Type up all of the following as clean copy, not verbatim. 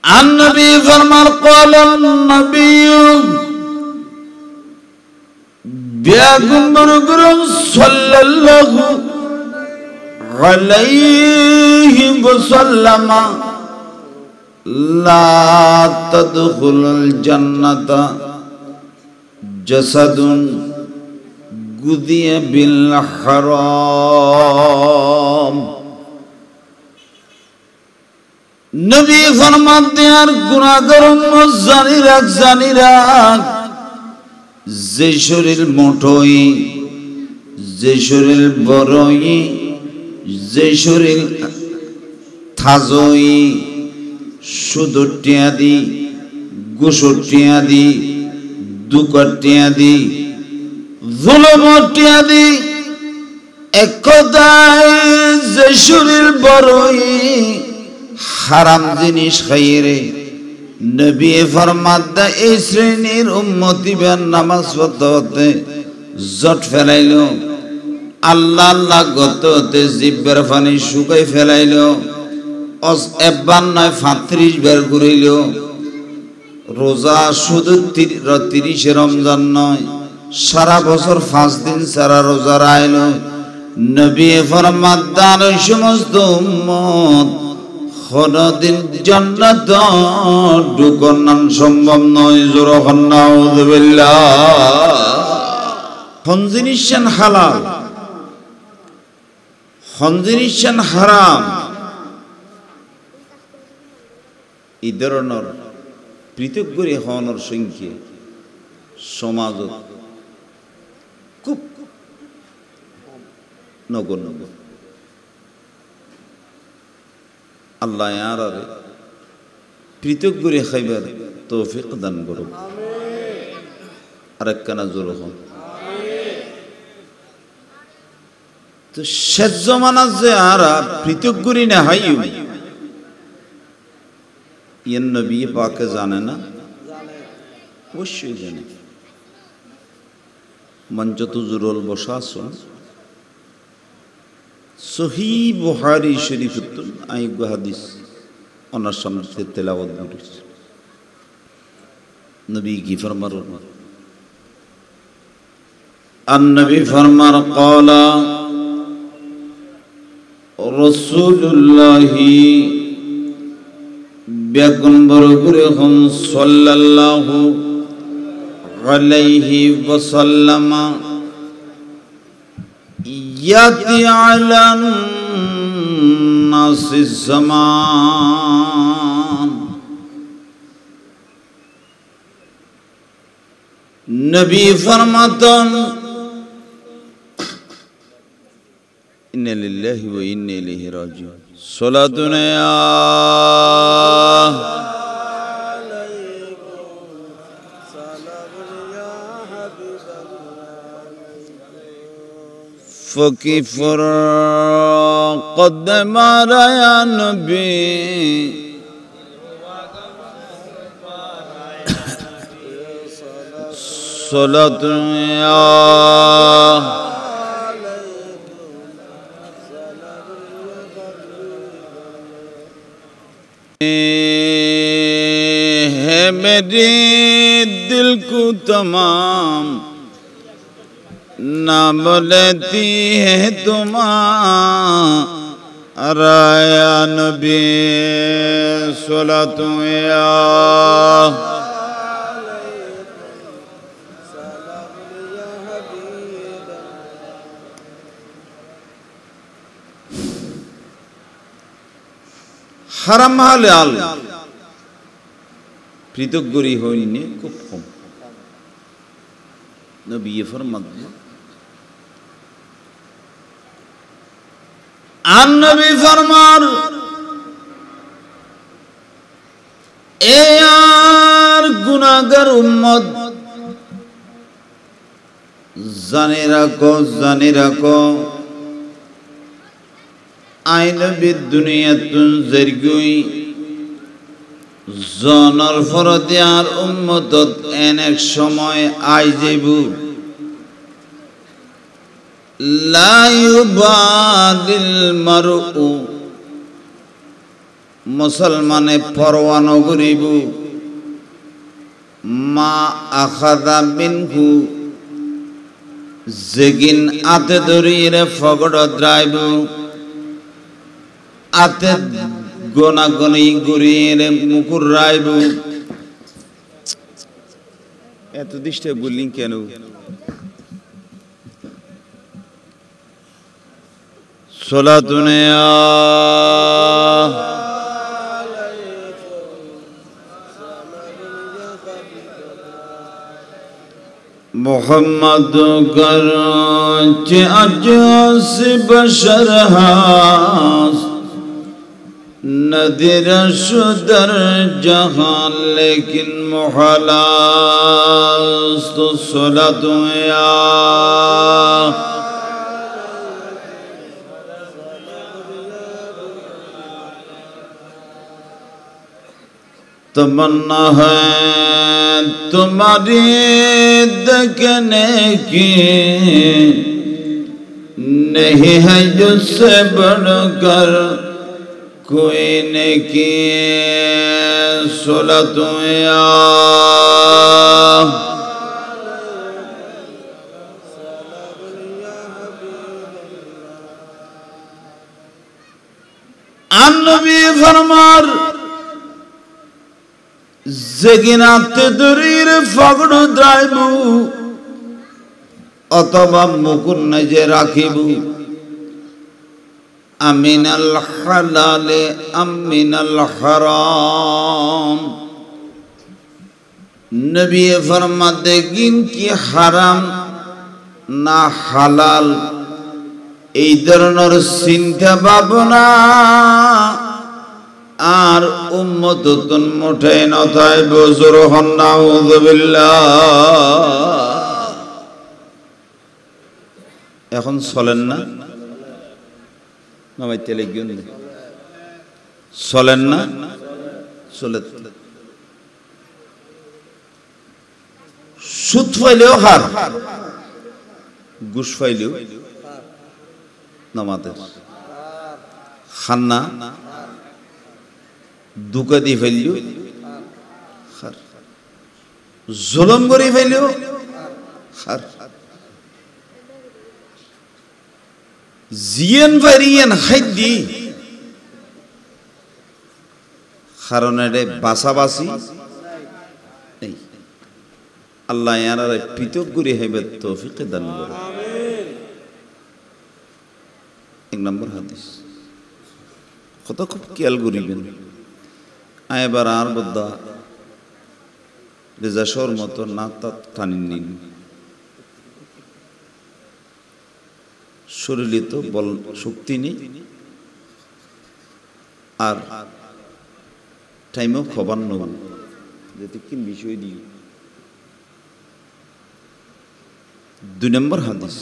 النبي فرمان قال النبي بيغمبر صلى الله عليه وسلم لا تدخل الجنة جسد غذي بالحرام নবী ফরমাতে আর গুনাহগার উম্মত জানি রাখ যে শরীর মোটই যে শরীর বড়ই যে শরীর থাজই সুদটিয়াদি গোসটিয়াদি দুকটিয়াদি জুলমটিয়াদি একদাই যে শরীর বড়ই হারাম জিনিস খাইরে নবী ফরমাদা এই শ্রেণীর উম্মতি বেন নামাজ পড়তে জট ফেলাইলো আল্লাহ আল্লাহ গততে জিব্বার পানি শুকাই ফেলাইলো একবার নয় 35 বার ঘুরাইল রোজা শুধু 30 রমজান নয় সারা বছর 5 দিন সারা রোজা রাইল নবী ফরমাদার ওই সমস্ত উম্মত কোনদিন জান্নাত ঢুকনান সম্ভব নয় জোরখান নাউযুবিল্লাহ খনজিনিশান হালাল খনজিনিশান হারাম এই ধরনের পৃথক করে হওয়ার সংখ্যা সমাজত খুব নগণ্য আল্লাহ ইয়ারারে পৃথক করে খাইবার তৌফিক দান করুক আরেকখানা জোর হন তো শেষ জমানা যে আরা পৃথক করে না হাইও ইয়ান নবী পাকে জানে না অবশ্যই জানে মঞ্চত জুরুল বসা শুন সহিহ বুখারী শরীফতুন আইগো হাদিস ওনার সামনে তেলাওয়াত করেছে নবী কি ফরমার النبي فرمان قال رسول الله بيغمبر صلى الله عليه وسلم يأتي على الناس الزمان नबी फरमातन इन्ना लिल्लाहि व इन्ना इलैहि राजिऊन सलातुन या فكيف قدم يا نبي صلاة يا है मेरे दिल को तमाम ना बोलती है तुम्हारा या नबी सलातु या হারাম হালাল পৃথক গরি হইনি খুব কম নবী ফরমাতেন আর নবী ফরমান এ আর গুনাহগার উম্মত জানে রাখো আইন বিদ দুনিয়াতুন জরগুই জনর ফরদিয়ার উম্মতত অনেক সময় আই যাইবু লা ইউবাদিল মারউ মুসলমানে পরোয়া নকরিব মা আখাদা মিনহু যেগিন আতে ধরিয়ে ফগড় দ্রাইব আতে গোনাগনি গুরিয়ে মুকুর রাইব। এত দৃষ্টি বললেন কেন? সলাতুনে मोहम्मद करचे अजस बशर हास नदीर शुदर जहां लेकिन मुहलास तो सलातो या तमन्ना है तुम्हारी देखने की नहीं है जिससे बढ़कर कोई नेकी सलातो या अन्नबी फरमार যেগিনাতে দরির ফগড় দ্রাইবু অথবা মুকুর নজে রাখিবু আমিনাল হালালে আমিনাল হারাম। নবী ফরমাতে গিন কি হারাম না হালাল এই ধরনের চিন্তা ভাবনা আর উম্মত তুন মুঠে নথায় বজুর হন নাউযুবিল্লাহ। এখন চলেন না নামাইতে লাগবেন চলেন না চলে সুদ পাইলেও হার ঘুষ পাইলেও নামাতে খান্না দুকা দি ফেললিও খার জুলুম করে ফেললিও খার জিয়ান ভারিয়ান খাদ্দি কারণে বাসাবাসি এই আল্লাহ ইয়ারারে পৃথক করে হইবে তৌফিক দান করে। এক নম্বর হাদিস কত খুব খেয়াল করিবেন। এবার আর বদ্ধা রেজাসর মতো না তাত টানি নিন শরীরে তো বল শক্তি নেই আর টাইমও খবর নেব যেতে কি বিষয় দিই। 2 নম্বর হাদিস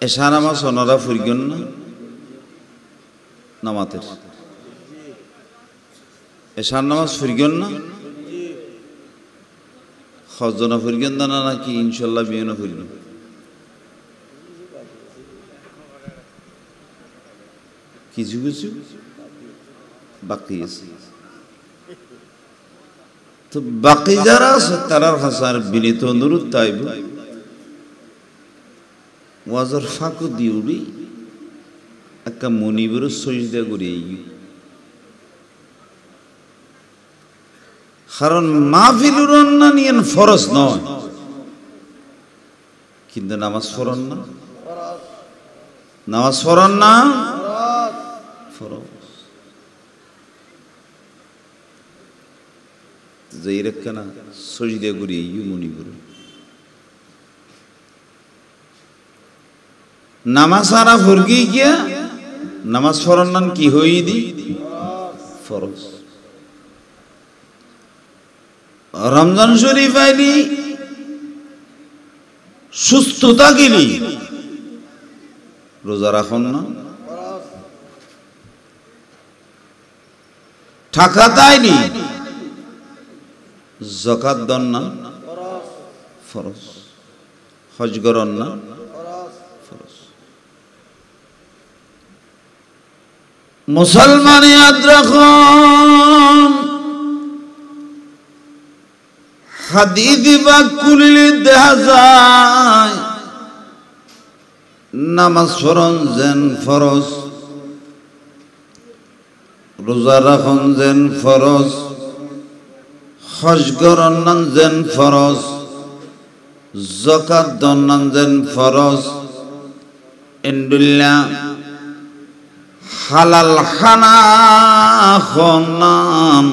এশা নামাজ ওনারা ফুরগন না নামাতের এশার নামাজ ফুরগন না হজনা ফুরগন না নাকি ইনশাল্লাহ বিয়ে না ফুরগন কিছু কিছু বাকি আছে। তো বাকি যারা আছে তারার হাসার বিনীত অনুরোধ তাইব ওয়াজর ফাঁকু দিউরি একটা মনিবের সজদা করে কারণ মাহফিলুর অন্যান্য ফরজ নয় কিন্তু নামাজ পড়ন না নামাজ পড়ন না ফরজ যেই রেখা না সজদা করে মনিবের নামাজ আরা ফুরগি গিয়া নামাজ পড়ান কি হই দি ফরজ। রমজান শরীফ আইলি সুস্থতা গেলি রোজা রাখুন না টাকা তাইনি যাকাত দন না ফরজ হজ করন না ফরজ। মুসলমান ইয়াদ রাখুন হাদিস বা কুলিলে দেখা যায় নামাজ ফরজ যেন ফরজ, রোজা রাখুন যেন ফরজ, হজ করন যেন ফরজ, যাকাত দন যেন ফরজ, ইনদুল্লাহ হালাল খানা খান,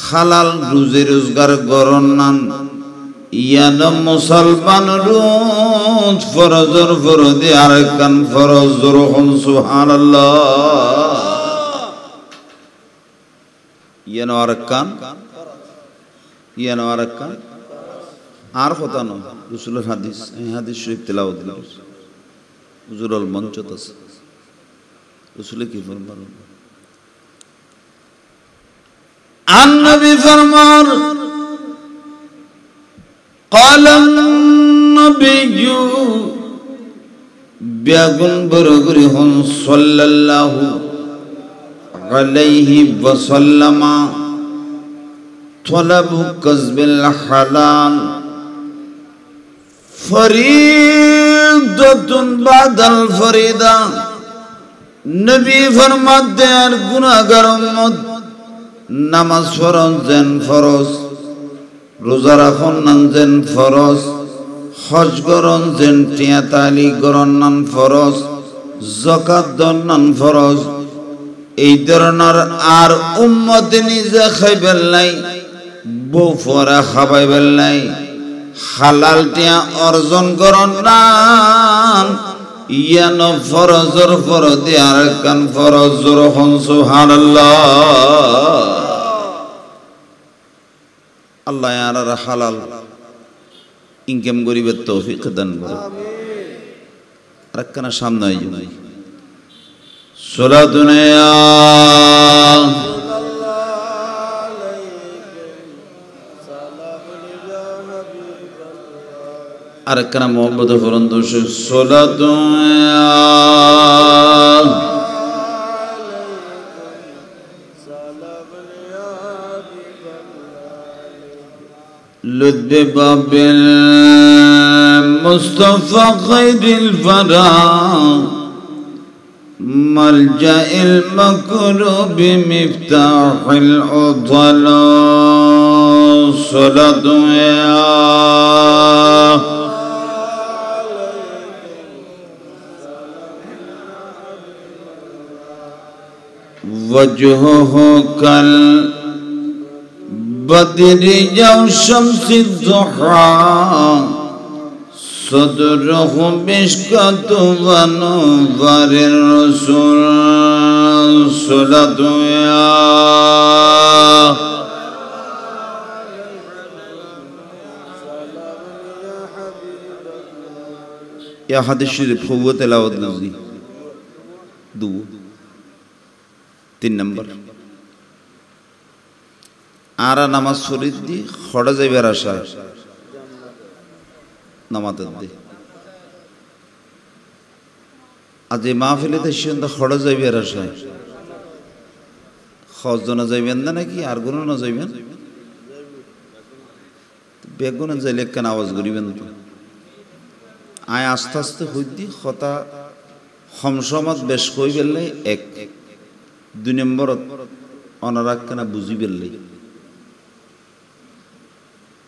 হালাল রুজি রোজগার করন নান, ইয়ান মুসলমান রোজ ফরজর ফরদি আরেকান ফরজ রহম সুবহানাল্লাহ। ইয়ান আরেকান ইয়ান আরেকান আর কথা নয়, রাসূলের হাদিস, এই হাদিস শরীফ তেলাওয়াত দিলাম হুজুরুল মঞ্চত আছে। রাসূলে কি ফরমান? আন নবী ফরমান قال النبي بيغن برغرهم صلى الله عليه وسلم طلب كسب الحلال فريضة بعد الفريضة। নবী ফরমাতে আর গুনাহগার উম্মত নামাজ ফরজ যেন ফরজ, রোজা রাখুন যেন ফরজ, হজ করন যেন টিয়াতালি করন নান ফরজ, যাকাত দন নান ফরজ। এই ধরনের আর উম্মত নিজে খাইবেন নাই, বউ ফরা খাবাইবেন নাই, হালাল টিয়া অর্জন করন নান, ইয়ান ফরজর ফরদি আর কান ফরজ রহম সুবহানাল্লাহ। আল্লাহ আর হালাল ইনকাম করিবার তৌফিক দান করুন। আর একখানা সামনে আইও সালাতুন ইয়া আর একখানা মুহাম্মদ ফরন্দ সালাতুন ইয়া لذب بالمصطفى خير الفرا ملجأ المكروب مفتاح العطل صلاة يا وجهه كال بدر يوم شمس الضحى صدره مشكاة ونور الرسول صلاة يا يا حديث شريف هو تلاوت نزي دو 3 نمبر আরা নামাজ শরীফ দি খড়া যাইবার আশায় নামাজের দি আজ এই মাহফিলেতে সিন্ধা খড়া যাইবার আশায় খজনা যাইবেন না নাকি আর গুণ না যাইবেন বেগুনে যাইলে কেন আওয়াজ করিবেন তো আয় আস্তে আস্তে হইদি কথা সমসমত বেশ কই বেললে এক 2 নম্বর অনারাক কেন বুঝি বেললে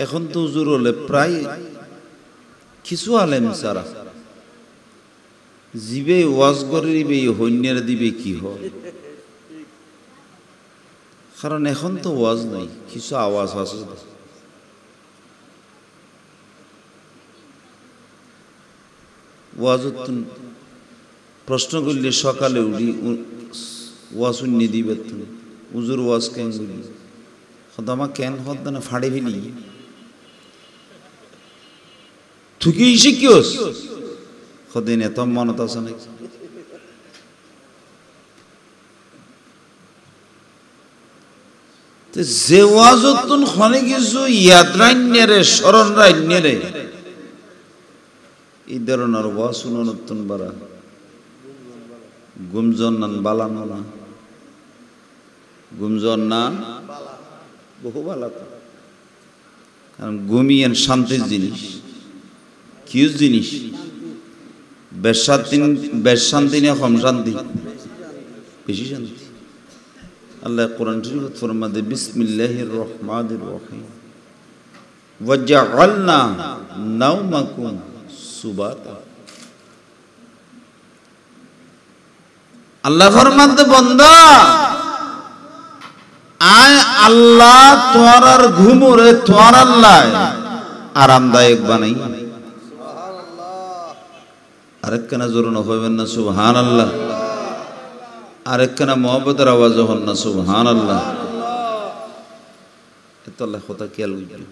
এখন তো হুজুর হলে প্রায় কিছু আলেম সারা জিবে ওয়াজ করে দিবে হইন্যের দিবে কি হয়, কারণ এখন তো ওয়াজ নাই, কিছু আওয়াজ আছে। ওয়াজ প্রশ্ন করলে সকালে উঠি ওয়াজ শুনি দিবে হুজুর ওয়াজ কেন করি সদামা কেন হত না ফাড়ে ফেলি তুই শিখিস সদিন এত মনত আছে নাকি যে ওয়াজতুন খনে কিছু ইয়াদ রাইন্যরে স্মরণ রাইন্যরে এই ধরনের ওয়াজ শুনতুন বারা গুমজন নান বালানো না, গুমজন না বহু বালা, কারণ ঘুমিয়েন শান্তির জিনিস, কি জিনিস? বেশ শান্তি না কম শান্তি? বেশি শান্তি। আল্লাহ কোরআন শরীফে ফরমাতে বিসমিল্লাহির রহমানির রহিম ওয়াজআলনা নাওমাকুম সুবাতা। আল্লাহ ফরমাতে বান্দা আয় আল্লাহ তোমার ঘুমরে তোমার আল্লাহ আরামদায়ক বানাই। আরেকখানা জোর হইবেন না সুবহানাল্লাহ, আরেকখানা মহব্বতের আওয়াজ হন না সুবহানাল্লাহ। এত আল্লাহ কথা খেয়াল করবেন,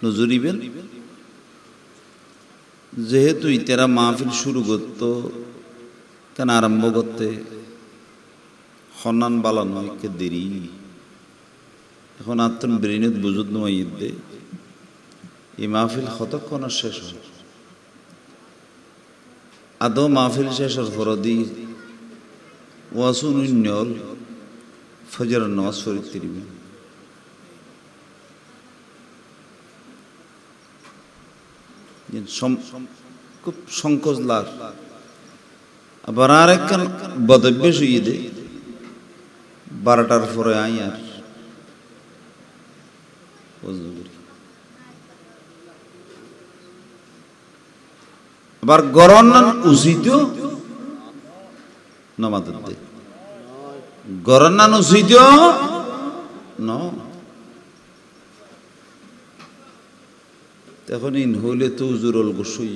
নজরিবেন। যেহেতু ইতারা মাহফিল শুরু করত কেন আরম্ভ করতে হন্নান বালা নয় কে দেরি, এখন আত্মন ব্রেনত বুঝুত নয় দে এই মাহফিল কতক্ষণ আর শেষ হয়? আদৌ মাহফিল শেষের ফরদি ওয়াসুন উন্নল ফজর নামাজ ফরিদ তিরিবেন। খুব সংকোচ লাগ। আবার আর একখান বদভ্যাস হইয়ে দে 12টার পরে আই আর আবার গরম উচিত নামাজ দে, গরম উচিত ন। তখন ইন হইলে তো উজুরল গোসই,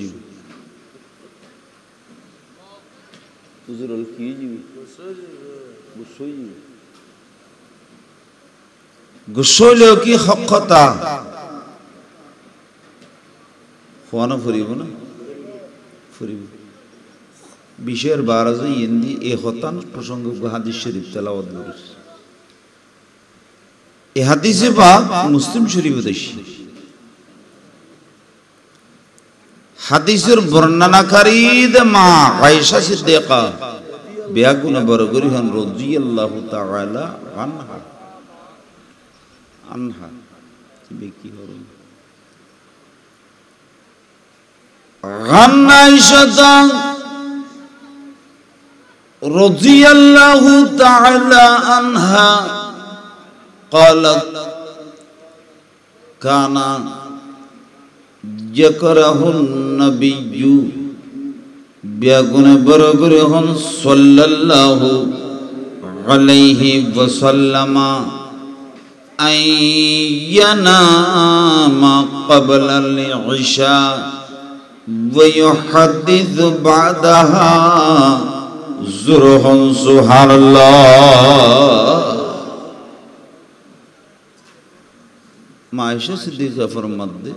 উজুরল কি যাবি গোসই, গোসইলেও কি হকতা খোয়ানো ফুরিব না, ফুরিব। বিষয়ের বারাজে ইন্দি এ হতান প্রসঙ্গ হাদিস শরীফ তেলাওয়াত করেছে। এ হাদিসে পাক মুসলিম শরীফে দেখি। হাদিসের বর্ণনাকারী মা আয়েশা সিদ্দিকা বেয়াগুনা বরগরি হন রাদিয়াল্লাহু তাআলা আনহা, আনহা কি হরম আয়েশা রাদিয়াল্লাহু তাআলা আনহা قالت كان يكره النبي بيغن برغرهم صلى الله عليه وسلم أن ينام قبل العشاء ويحدث بعدها زرهم سبحان الله। মা আয়েশা সিদ্দিকা ফরমাতে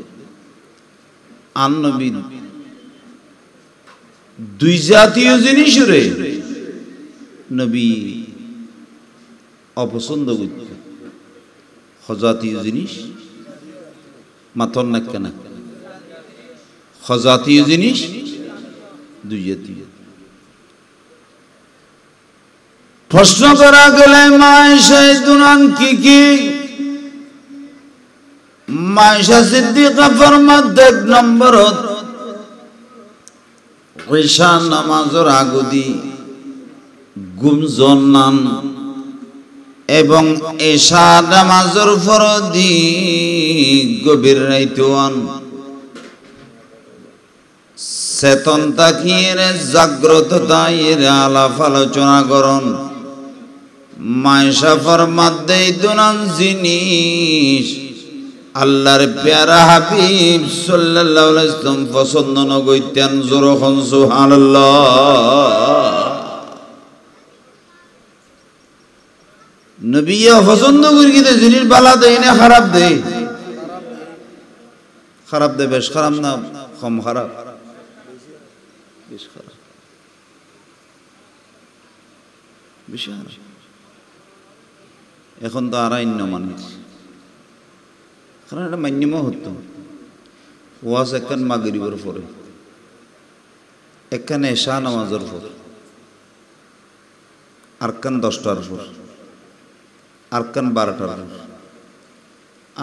আন নবী দুই জাতীয় জিনিস রে নবী অপছন্দ করতেন। হজাতীয় জিনিস মাথর না কেন, হজাতীয় জিনিস দুই জাতীয়। প্রশ্ন করা গেলে মা আয়েশা দুনান কি কি? মা আয়েশা সিদ্দিকা ফরমাতে 1 নম্বরত ঈশা নামাজের আগদি ঘুম জন্নান এবং ঈশা নামাজের ফরদি গভীর রাইতওয়ান চেতন তাকিয়ে জাগ্রত তাইয়ের আলাপ আলোচনা করন। মা আয়েশা ফরমাতে দুনান জিনিস আল্লাহর প্যারা হাবিব সাল্লাল্লাহু আলাইহি ওয়াসাল্লাম পছন্দ নগইতেন। জোরখন সুবহানাল্লাহ। নবী পছন্দ করি কি জিনিস বালা দেয় না খারাপ দেয়? খারাপ দেয়, বেশ খারাপ না কম খারাপ? বেশ খারাপ, বেশি খারাপ। এখন তো আরাইন্য মানুষ, কারণ এটা মান্যমা হতো। ওয়াজ একখান মাগরিবের পরে, একখান এশা নামাজের পর, আরকান 10টার উপর, আরকান 12টার উপর।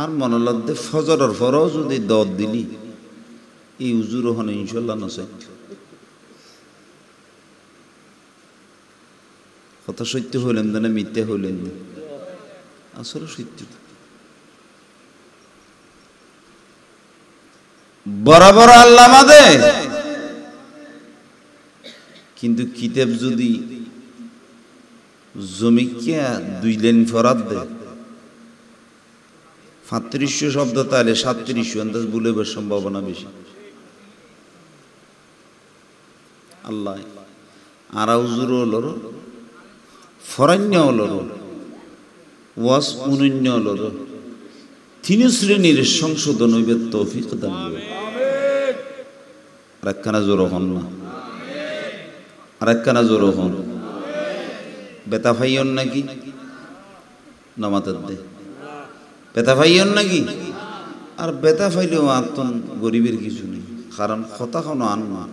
আর মনলদ্দে ফজরের পরও যদি দত দিলি এই উজুর হন ইনশাল্লাহ নসাই। কথা সত্য হইলেন না মিথ্যে হইলেন না, আসলে সত্য। বরাবর আল্লাহ মাদে, কিন্তু কিতাব যদি জমিকে 2 লাইন ফরাত দেয় 3500 শব্দ, তাহলে 3700 আন্দাজ ভুলেবার সম্ভাবনা বেশি। আল্লাহ আর উজুর হলর ফরান্য হলর ওয়াস উনন্য হলর 3 শ্রেণীর সংশোধন হইবে তৌফিক দান করবে। আর একখানা জোর হন না, আর একখানা জোর হন। বেতা ভাইয়ন নাকি নামাতের দে বেতা ভাইয়ন নাকি? আর বেতা ফাইলেও আত্মন গরিবের কিছু নেই, কারণ কথা কোনো আন না।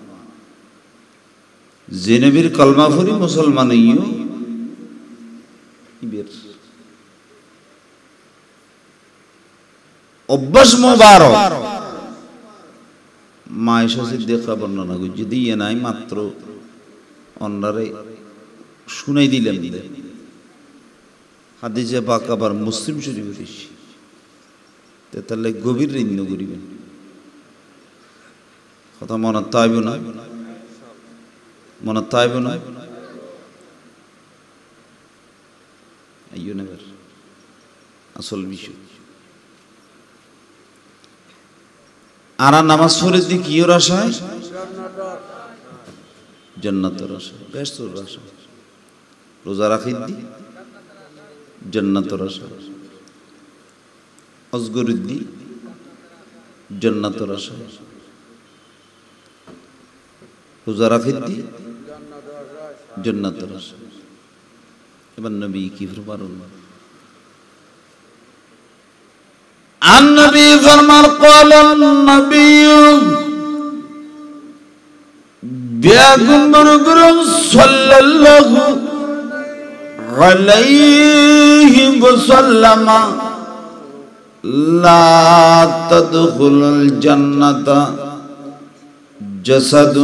যে নবীর কলমা ফরি মুসলমান অভ্যাস মোবারক মায়েশা সিদ্দিকা বর্ণনা করি, যদি ইয়ে নাই মাত্র অন্যারে শুনাই দিলেন। হাদিসে পাক আবার মুসলিম শরীফ এসেছে, তাহলে গভীর ঋণ করিবেন। কথা মনত তাইব না, মনত তাইব না। আসল বিষয় আর নামাজ পড়ে দি কিওর আশায়? জান্নাতের আশা, ব্যস্তর আশা। রোজা রাখি দি জান্নাতের আশা, অজগর দি জান্নাতের আশা। রোজা রাখি দি জান্নাতের আশা। এবার নবী কি ফরমান? النبي فرمان قال النبي بيغمبر گرم صلى الله عليه وسلم لا تدخل الجنة جسد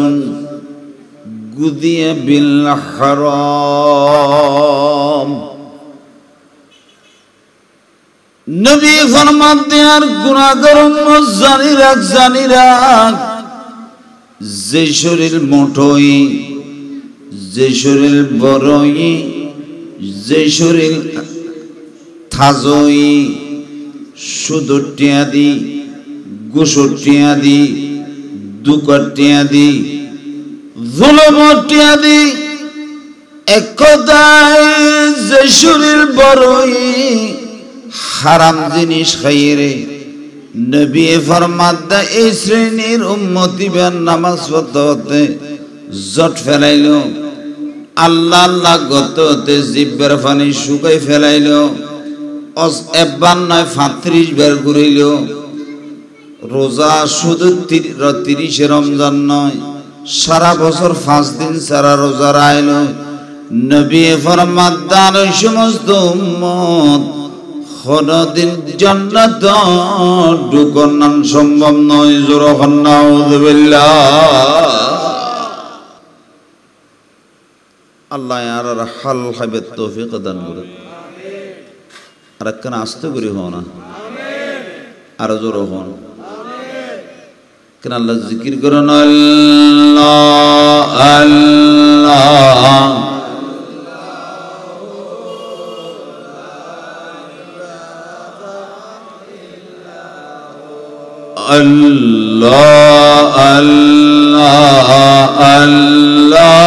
غذي بالحرام। নবী ফরমাতে আর গুনাহগার উম্মত জানি রাখ, যে শরীর মোটই, যে শরীর বড়ই, যে শরীর থাজই, সুদটিয়া দি, গোসটিয়া দি, দুকটিয়া দি, জুলমটিয়া দি, এক কথায় যে শরীর বড়ই হারাম জিনিস খাইরে, নবী ফরমাতে এই শ্রেণীর উম্মতি বেন নামাজ পড়তে জট ফেলাইল, আল্লাহ আল্লাহ গততে জিব্বার পানি শুকাই ফেলাইল, একবার নয় 35 বার ঘুরাইল। রোজা শুধু 30 রমজান নয়, সারা বছর 5 দিন সারা রোজা রাইল। নবী ফরমাতে ওই সমস্ত উম্মত কোনদিন জান্নাত ঢুকানো সম্ভব নয়। জোরে নাউযুবিল্লাহ। আল্লাহ আর হাল হাইবে তৌফিক দান করুন। আর একখানা আস্তে করি হও না, আর জোরে হন। কেন আল্লাহ জিকির করেন, আল্লাহ আল্লাহ আল্লাহ আল্লাহ আল্লাহ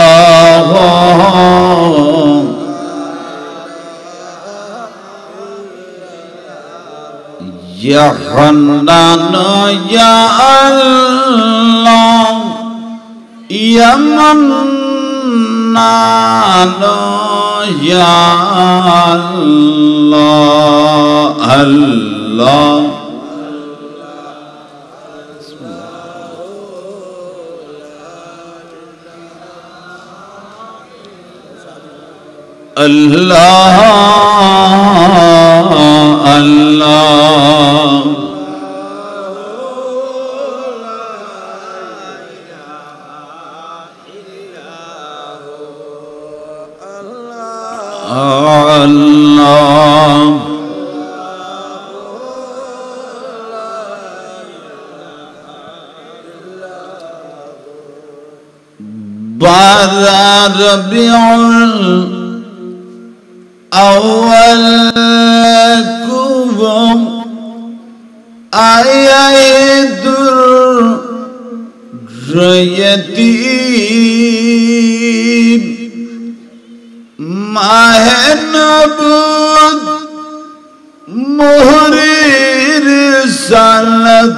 ইয়া হান্নান ইয়া আল্লাহ ইয়া মান্নান ইয়া আল্লাহ আল্লাহ আল্লাহ আল্লাহ আল্লাহ বাদা রবিউল আউয়াল কুবম আয়াতুর রয়তি মাহে নবুদ মুহরির সালাত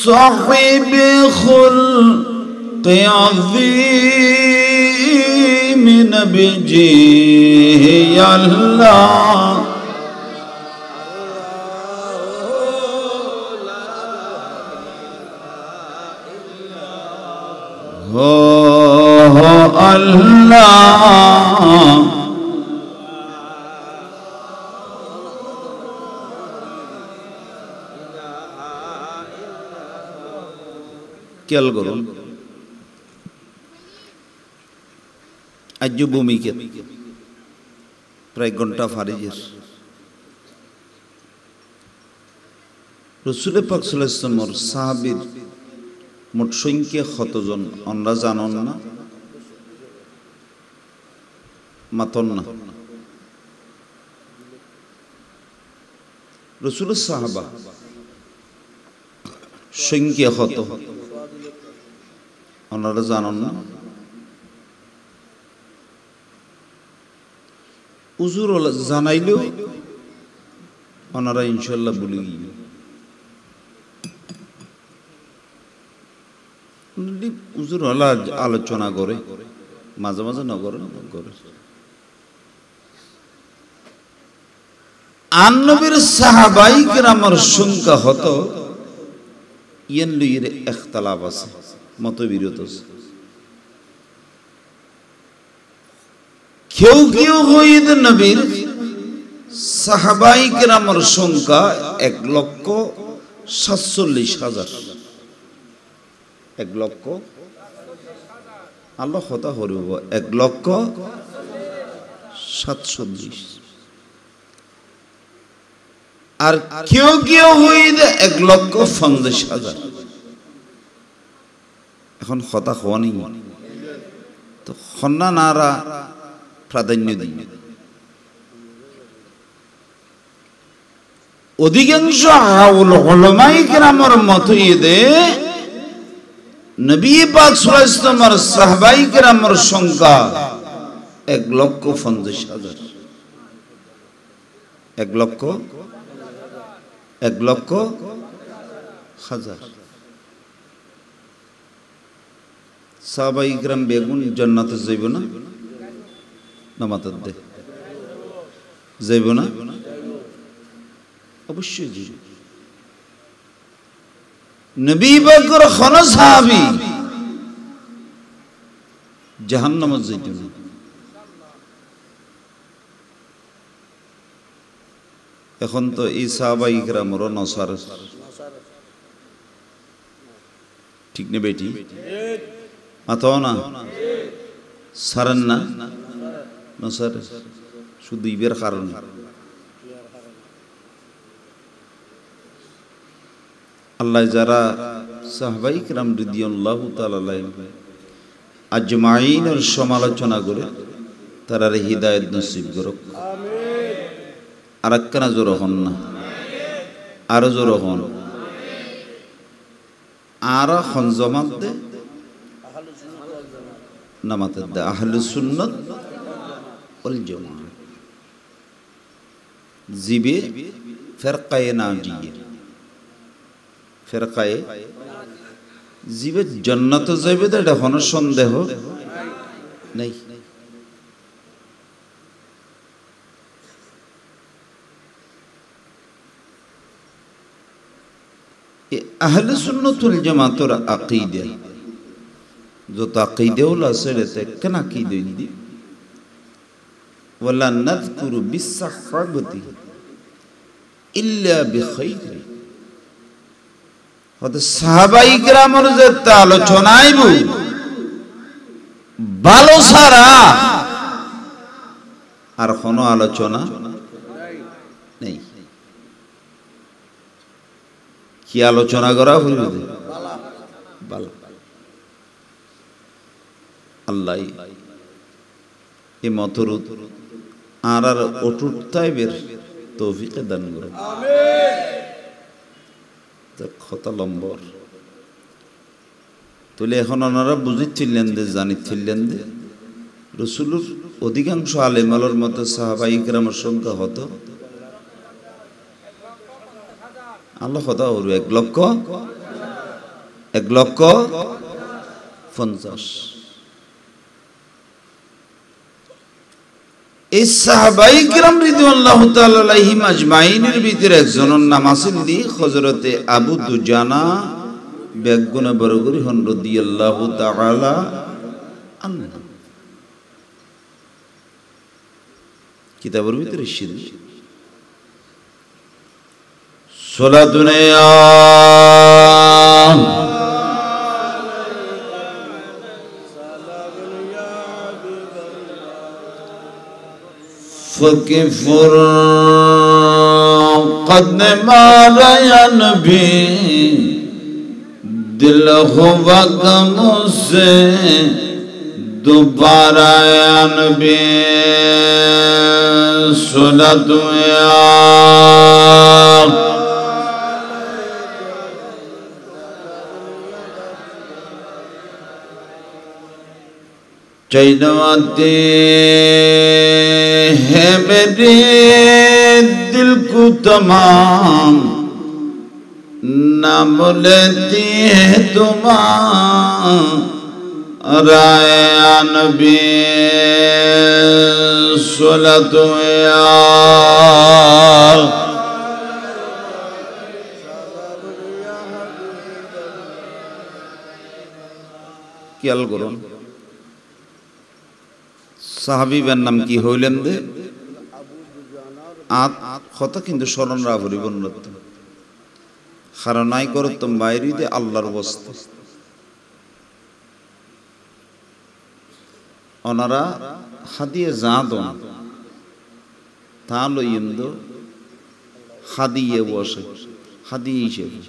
সাহিবে খুলক আযীম নবীজি আল্লাহ হো আল্লাহ খেয়াল করুন আজ ভূমিকে প্রায় ঘন্টা ফারিজের রসুল পাক সাল্লাল্লাহু আলাইহি ওয়াসাল্লামের সাহাবীর মোট সংখ্যা কতজন আমরা জানন না মাতন না রসুলের সাহাবা সংখ্যা কত ওনারা জানন না হুজুর জানাইলেও ওনারা ইনশাআল্লাহ ভুলে গিয়ে হুজুর আলোচনা করে মাঝে মাঝে নগরে করে আন-নবীর সাহাবাই কেরামের সংখ্যা হতো ইয়ান লইয়ের ইখতিলাফ আছে মতবিরোধ আছে কেউ কেউ হইদ নবীর সাহাবাই কেরামের সংখ্যা 1,47,000 1 লক্ষ আল্লাহ কথা হরিব 1,47,000 আর কেউ কেউ হইদ 1,50,000 এখন কথা হওয়া নেই তো খন্না নারা প্রাধান্য দিই অধিকাংশ উলামায়ে কেরামের মতইদে নবী পাক সাল্লাল্লাহু আলাইহি ওয়াসাল্লামের সাহাবাই কেরামের সংখ্যা 1,50,000 1,00,000 সাহাবাই কেরাম বেগুন জান্নাতে যাইব না নামাতাত দে যাইব না অবশ্যই যাইব নবী পাকের কোন সাহাবী জাহান্নামে যাইত না এখন তো এই সাহাবাই কেরামের নসার ঠিক না বেটি মাথাও না সারেন না নসার শুধু ইবের কারণে আল্লাহ যারা সাহাবাই কেরাম রাদিয়াল্লাহু তাআলা আজমাইনের সমালোচনা করে তারা হিদায়াত নসিব করুক আমিন আর একখানা জোর হন না আরো জোর হন আর হন জমাত দে নামাতে দে আহলুস সুন্নাত ওয়াল জামাআহ জিবে ফিরকায়ে নাজিয়ে ফিরকায়ে জিবে জান্নাতে যাবে এটা কোনো সন্দেহ নাই আহলে সুন্নাত ওয়াল জামাতের আকীদা যত আকীদা ওলা সেটা কেন আকীদা দি ওয়ালা নাযকুরু বিস-সাহাবাতি ইল্লা বিখাইর হতে সাহাবাই কেরামের যে আলোচনা আইব ভালো সারা আর কোনো আলোচনা নেই। কি আলোচনা করা হইবে ভালো আল্লাহ এই মতরুত আর অটুট তাইবের তৌফিক দান করুন আমিন। কথা লম্বর তুলে এখন ওনারা বুঝিচ্ছিলেন যে জানিচ্ছিলেন যে রসুলের অধিকাংশ আলেমালের মতো সাহাবা ইকরামের সংখ্যা হতো আল্লাহ কথা ওর 1,50,000 এই সাহাবাই কিরাম রাদিয়াল্লাহু তাআলা আলাইহিম আজমাইনের ভিতরে একজনের নাম আছিল দি হযরতে আবু দুজানা বেগুনা বরগুরি হন রাদিয়াল্লাহু তাআলা আনহু। কিতাবের ভিতরে শিল সালাতুন ইয়া فكفر قد مارا يا نبي دل ہوا غم سے دوبارہ یا نبی سنا تمہیں چینواتے ہے میرے دل کو تمام نام لیتی ہے تمہارا یا نبی صلوات یا খেয়াল করুন সাহাবীর নাম কি হইলেন দে কথা কিন্তু স্মরণ রাখরিব উন্নত হারানাই করতম বাইরে দে আল্লাহর বস্তু ওনারা হাদিয়ে জাদন তা লইন্দ হাদিয়ে বসে হাদিয়ে হিসেবে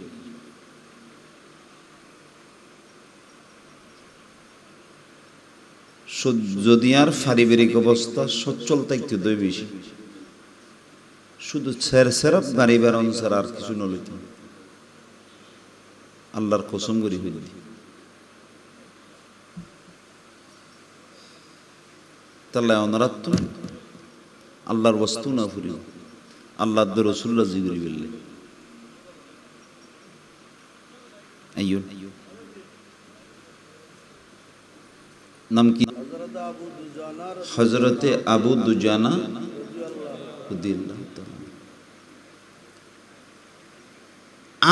যদি আর পারিবারিক অবস্থা সচ্ছল থাকতে দই বেশি শুধু সেরফ গাড়িবার অনুসার আর কিছু নলিত আল্লাহর কসম করি হইল তাহলে ওনারা তো আল্লাহর বস্তু না ফুরি আল্লাহর রাসূলুল্লাহ জিগরি বললে আইয়ো নাম কি হযরতে আবু দুজানা রাদিয়াল্লাহু তাআলা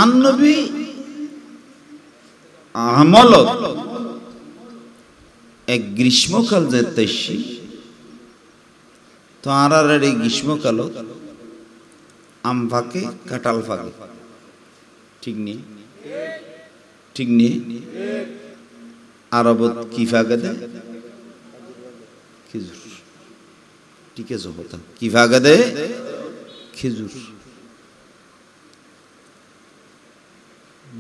আন নবী আমলত এক গ্রীষ্মকাল যেতেছি তো আর এই গ্রীষ্মকাল আম ফাঁকে কাঁঠাল ফাঁকে ঠিক নেই ঠিক নেই আরবত কি ফাঁকে দেয় খেজুর ঠিক আছে কথা কি ফাঁকে দেয় খেজুর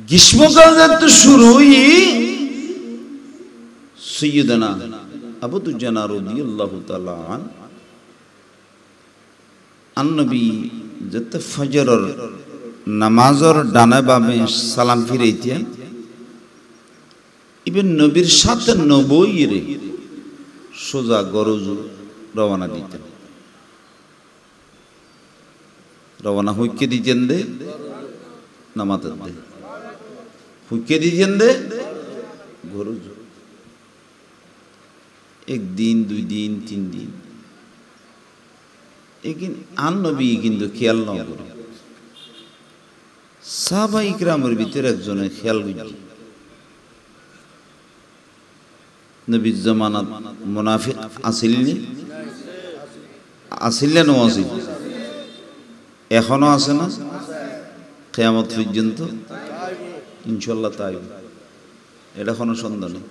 গ্রীষ্মকাল যাতে শুরু সৈয়দনা আবু দুজানা রাদিয়াল্লাহু তাআলা আন নবী যাতে ফজরের নামাজের ডানে বামে সালাম ফিরাইতেন ইবেন নবীর সাথে নবীরে সোজা গরজ রওনা দিতেন রওনা হইকে দিতেন দে নামাতে দে হইকে দিতেন দে গরজ একদিন দুই দিন তিন দিন একিন আন নবী কিন্তু খেয়াল না করে সাহাবা ইকরামের ভিতরে একজনের খেয়াল বুঝি নবীর জামানাত মুনাফিক আসিলনি আসিলেন আছিল এখনো আছে না কিয়ামত পর্যন্ত ইনশাআল্লাহ তাই এটা কোনো সন্দেহ নেই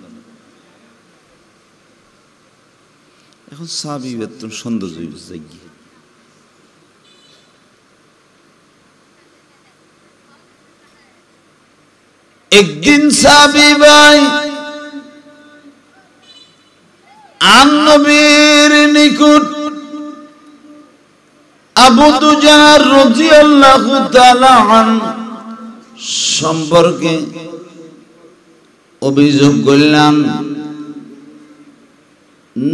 এখন সাহাবী বেতন সৌন্দর্য জায়গা একদিন সাহাবী ভাই নবীর নিকট আবু দুজানা রাদিয়াল্লাহু তাআলা সম্পর্কে অভিযোগ করলেন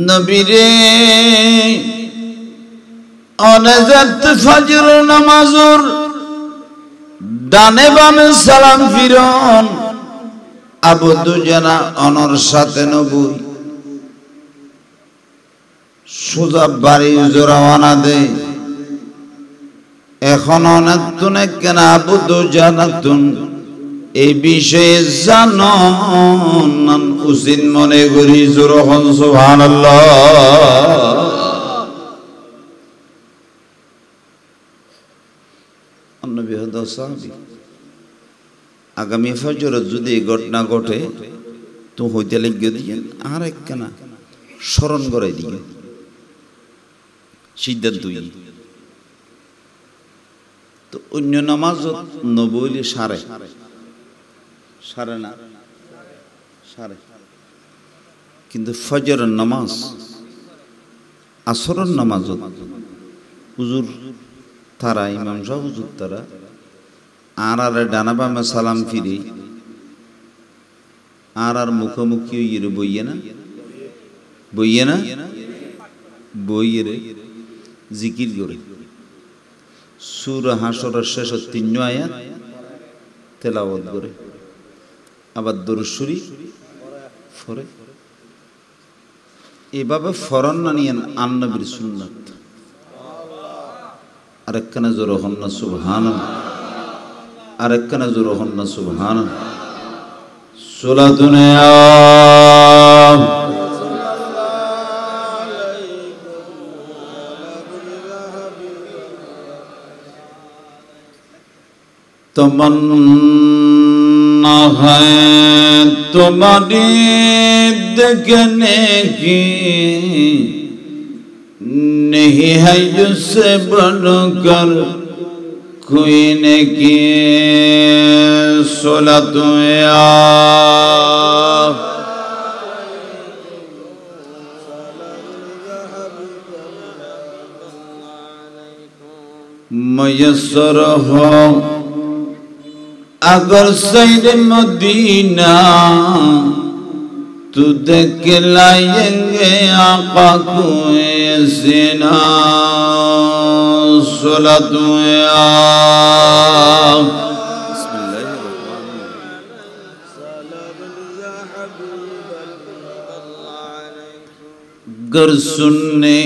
নবীরে অনাজাত ফজর নামাজের ডানে বামে সালাম ফিরন আবু দুজানা অনর সাথে নবী সোজা বাড়ি রওনা দে এখন অনেকক্ষণ কেন আবু দুজানাতুন এই বিষয়ে জানন উচিত মনে করি জোরহন সুবহানাল্লাহ নবী হদা সাহাবী আগামী ফজর যদি ঘটনা ঘটে তো হইতে লাগিয়ে দিয়ে আর একখানা স্মরণ করাই দিয়ে সিদ্ধান্ত তো অন্য নামাজ নবইলে সারে না সারে কিন্তু ফজর নামাজ আসরের নামাজ হুজুর তারা ইমাম সাহেব হুজুর তারা আর ডানা বামে সালাম ফিরে আর মুখোমুখি ইয়ে বইয়ে না বইয়ে জিকির করে সূরা হাশরের শেষ 3 আয়াত তেলাওয়াত করে আবার দরুদ শরীফ পড়ে এভাবে ফরন না নিয়েন নবীর সুন্নাত আরেকখানা জোর হন না সুবহানাল্লাহ আরেকখানা জোর হন না সুবহানাল্লাহ সালাতুন तमन्ना है तुम्हारी देखने की नहीं है जिससे बढ़कर कोई नहीं सोलतो मयसर हो अगर सैर मदीना तू देख लाएंगे आका को सीना सलातु गर सुनने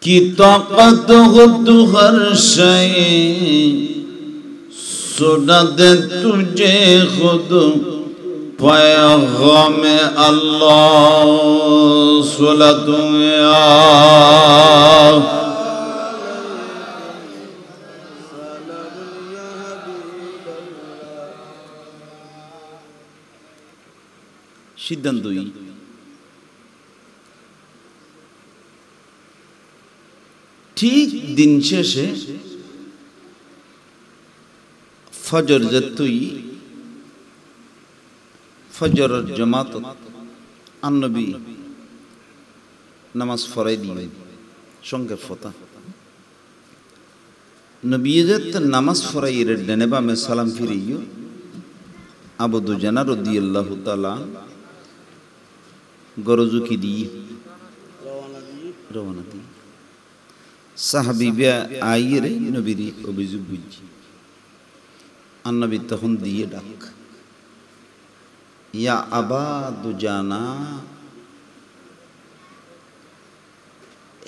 की ताकत हो तो हर शय सुना दे तुझे खुद पैगाम अल्लाह सलातु সিদ্ধান্তই ঠিক দিন শেষে ফজর যতই ফজর জামাত নবী নামাজ পড়াই দিয়ে সঙ্গে ফতা নবী যত নামাজ পড়াই এর ডানে বামে সালাম ফিরিও আবু দুজানা রাদিয়াল্লাহু তাআলা গরজু কি দিয়ে রওনা দিয়ে সাহাবীরা আইরে নবীর অভিযোগ বুঝি নবী তখন দিয়ে ডাক ইয়া আবা দুজানা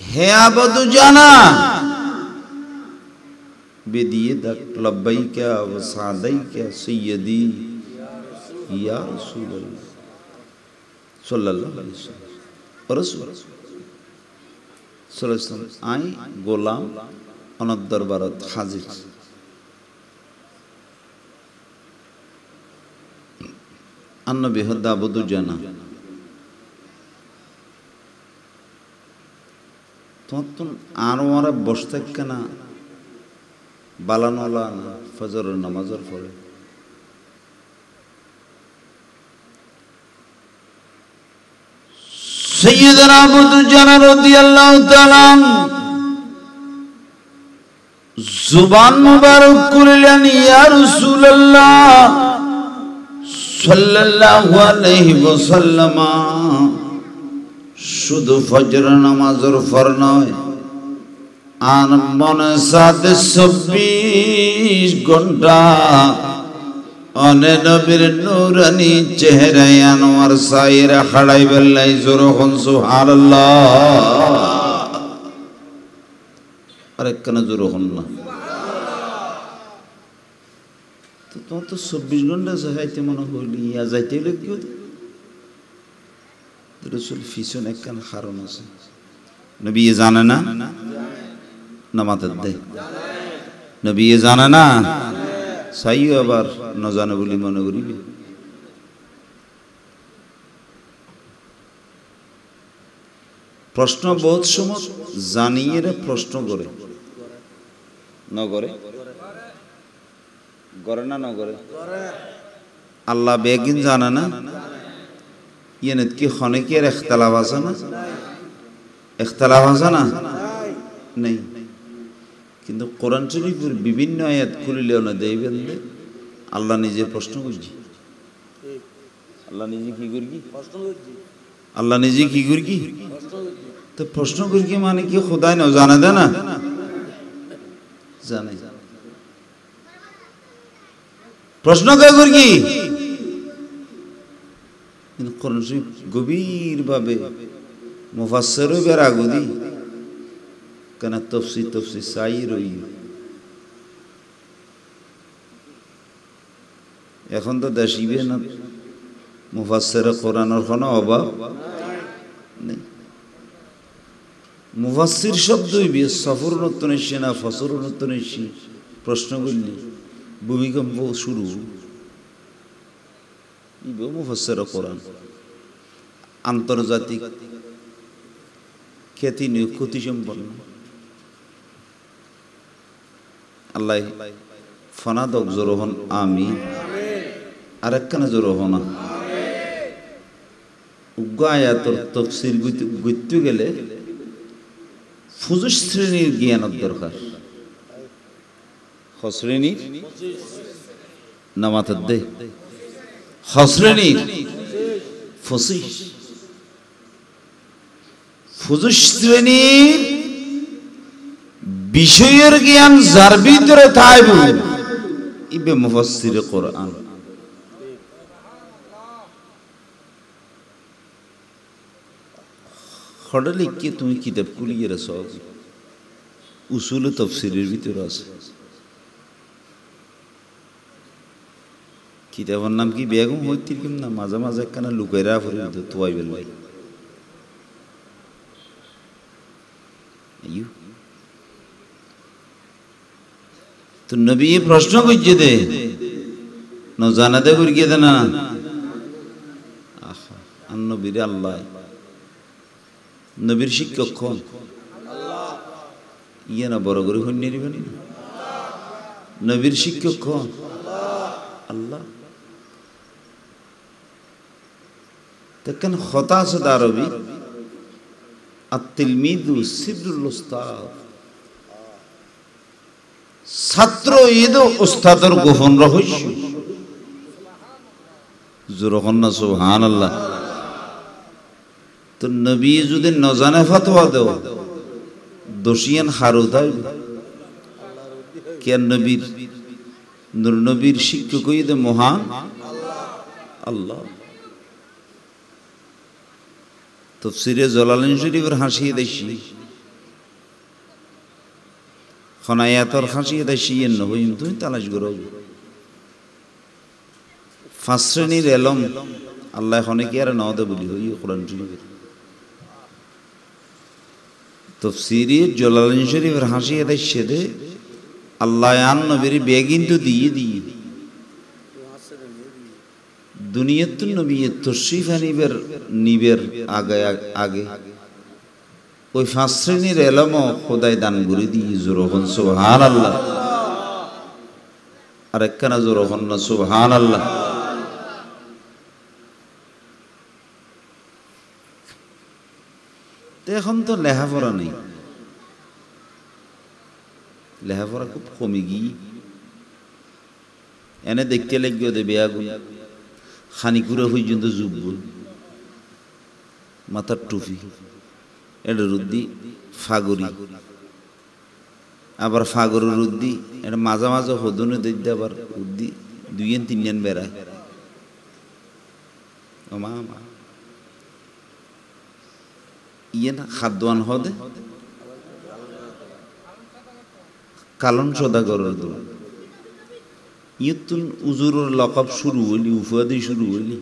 হে আবু দুজানা বেদিয়ে ডাক লব্বাইকা ওয়া সাদাইকা সাইয়্যিদি ইয়া রাসূলুল্লাহ সাল্লাল্লাহু আলাইহি ওয়াসাল্লাম রাসূল সাল্লাল্লাহু আই গোলাম অনদ দরবারত হাজির আন্নবী হদ্দা আবুদু জানা তোমার তো আরো আরা বসতে কেনা বালানোলা না ফজরের নামাজের পরে সাইয়্যিদুনা আবু দুজানা রাদিয়াল্লাহু তাআলা জুবান মুবারক করিলেন ইয়া রাসূলুল্লাহ সাল্লাল্লাহু আলাইহি ওয়াসাল্লাম শুধু ফজর নামাজের পর নয় আর মনে সাথে ২৪ ঘন্টা অনে নবীর নূরানি চেহারায় আনোয়ার সাইরা খাড়াই বেল্লাই জোরখন সুবহানাল্লাহ আরে কেন জোরখন না তো তোমার তো ২৪ ঘন্টা যাইতে মনে হইলি ইয়া যাইতে লাগবে রাসূল ফিসন একখান কারণ আছে নবী জানে না নামাজের দে নবী জানে না সাইও আবার না জানে বলি মনে করিবে প্রশ্ন বহুত সময় জানিয়ে প্রশ্ন করে নগরে করে না নগরে আল্লাহ বেগিন জানে না ইয়ানত কি খনেকের ইখতিলাফ আছে না ইখতিলাফ আছে না নেই কিন্তু কোরআন শরীফের বিভিন্ন আয়াত খুলিলে না দেইবেন আল্লাহ নিজে প্রশ্ন করছি আল্লাহ নিজে কি করছি প্রশ্ন করছি আল্লাহ নিজে কি করছি তো প্রশ্ন করছি মানে কি খোদাই না জানে দে না জানে প্রশ্ন কে করছি কিন্তু কোরআন শরীফ গভীরভাবে মুফাসসির বের আগুদি কেন তফসির চাই রই এখন তো দেশিবে না মুফাসসির কোরআনের কোনো অভাব নেই মুফাসসির শব্দই বেশ সফর নতুন এসে না ফসর নতুন এসে প্রশ্ন করলি ভূমিকম্প শুরু মুফাসসির কোরআন আন্তর্জাতিক খ্যাতি ক্ষতি সম্পন্ন আল্লাহ ফনাদক জোরহন আমি আরেকখানে জোরহন আয়াতর তফসির গুইতে গেলে ফুজুস শ্রেণীর জ্ঞানের দরকার শ্রেণীর নামাতের দে শ্রেণীর ফসিহ ফুজুস শ্রেণীর বিষয়ের জ্ঞান যার ভিতরে থাকবে ইবে মুফাসসির কোরআন হঠাৎ কি তুমি কিতাব খুলিয়ে রাখো উসুল তাফসীরের ভিতরে আছে কিতাবের নাম কি বেগম হইতির কিম না মাঝে মাঝে কানা লুকাইরা পড়ে তো তোয়াই বেলাই আইয়ো তো নবী প্রশ্ন করছে দে ন জানাতে করিয়ে দে না আহা আর নবীর আল্লাহ নবীর শিক্ষক কোন আল্লাহ ইয়ে না বড় করে হন নিবেন নবীর শিক্ষক কোন আল্লাহ দেখেন খতা আছে আরবি আত-তিলমিযু সিররুল উস্তাদ ছাত্র ঈদ উস্তাদের গোপন রহস্য জোরখন না সুবহানাল্লাহ তো নবী যদি ন জানে ফতোয়া দাও দোষিয়ান হারুদাই কেন নবীর নূর নবীর শিক্ষক ঈদ মহান আল্লাহ তাফসীরে জালালাইন শরীফের হাসিয়ে দেশি খনায়াতর হাসিয়ে দেশি ন হইম তুই তালাশ করো পাঁচ শ্রেণীর এলম আল্লাহ খনে কি আর নাও দে বলি হই কোরআন শরীফের তফসিরে জালালাইন শরীফের হাসিয়ে দেশে দে আল্লাহ আন নবীর বেগিন তো দিয়ে দিয়ে দুনিয়াত তো নবীর তশরিফ আনিবের নিবের আগে আগে ওই 5 শ্রেণীর এলম খোদাই দান করে দিয়ে জোরহন সুবহানাল্লাহ আর একখানা জোরহন না সুবহানাল্লাহ। এখন তো লেখাপড়া নেই, লেখাপড়া খুব কমে গিয়ে এনে দেখতে লাগবে দে বেয়াগুন খানিকুড়া পর্যন্ত যুব্ব মাথার টুপি এটা রুদ্দি ফাগরি আবার ফাগরের রুদ্দি এটা মাঝে মাঝে হদনে দিতে আবার উদ্দি 2-3 বেড়ায় ও মা ইয়ে না খাদ্যান হদে কালন সদাগরের দোল ইয়তুন উজুরের লকব শুরু হইলি উফাদি শুরু হইলি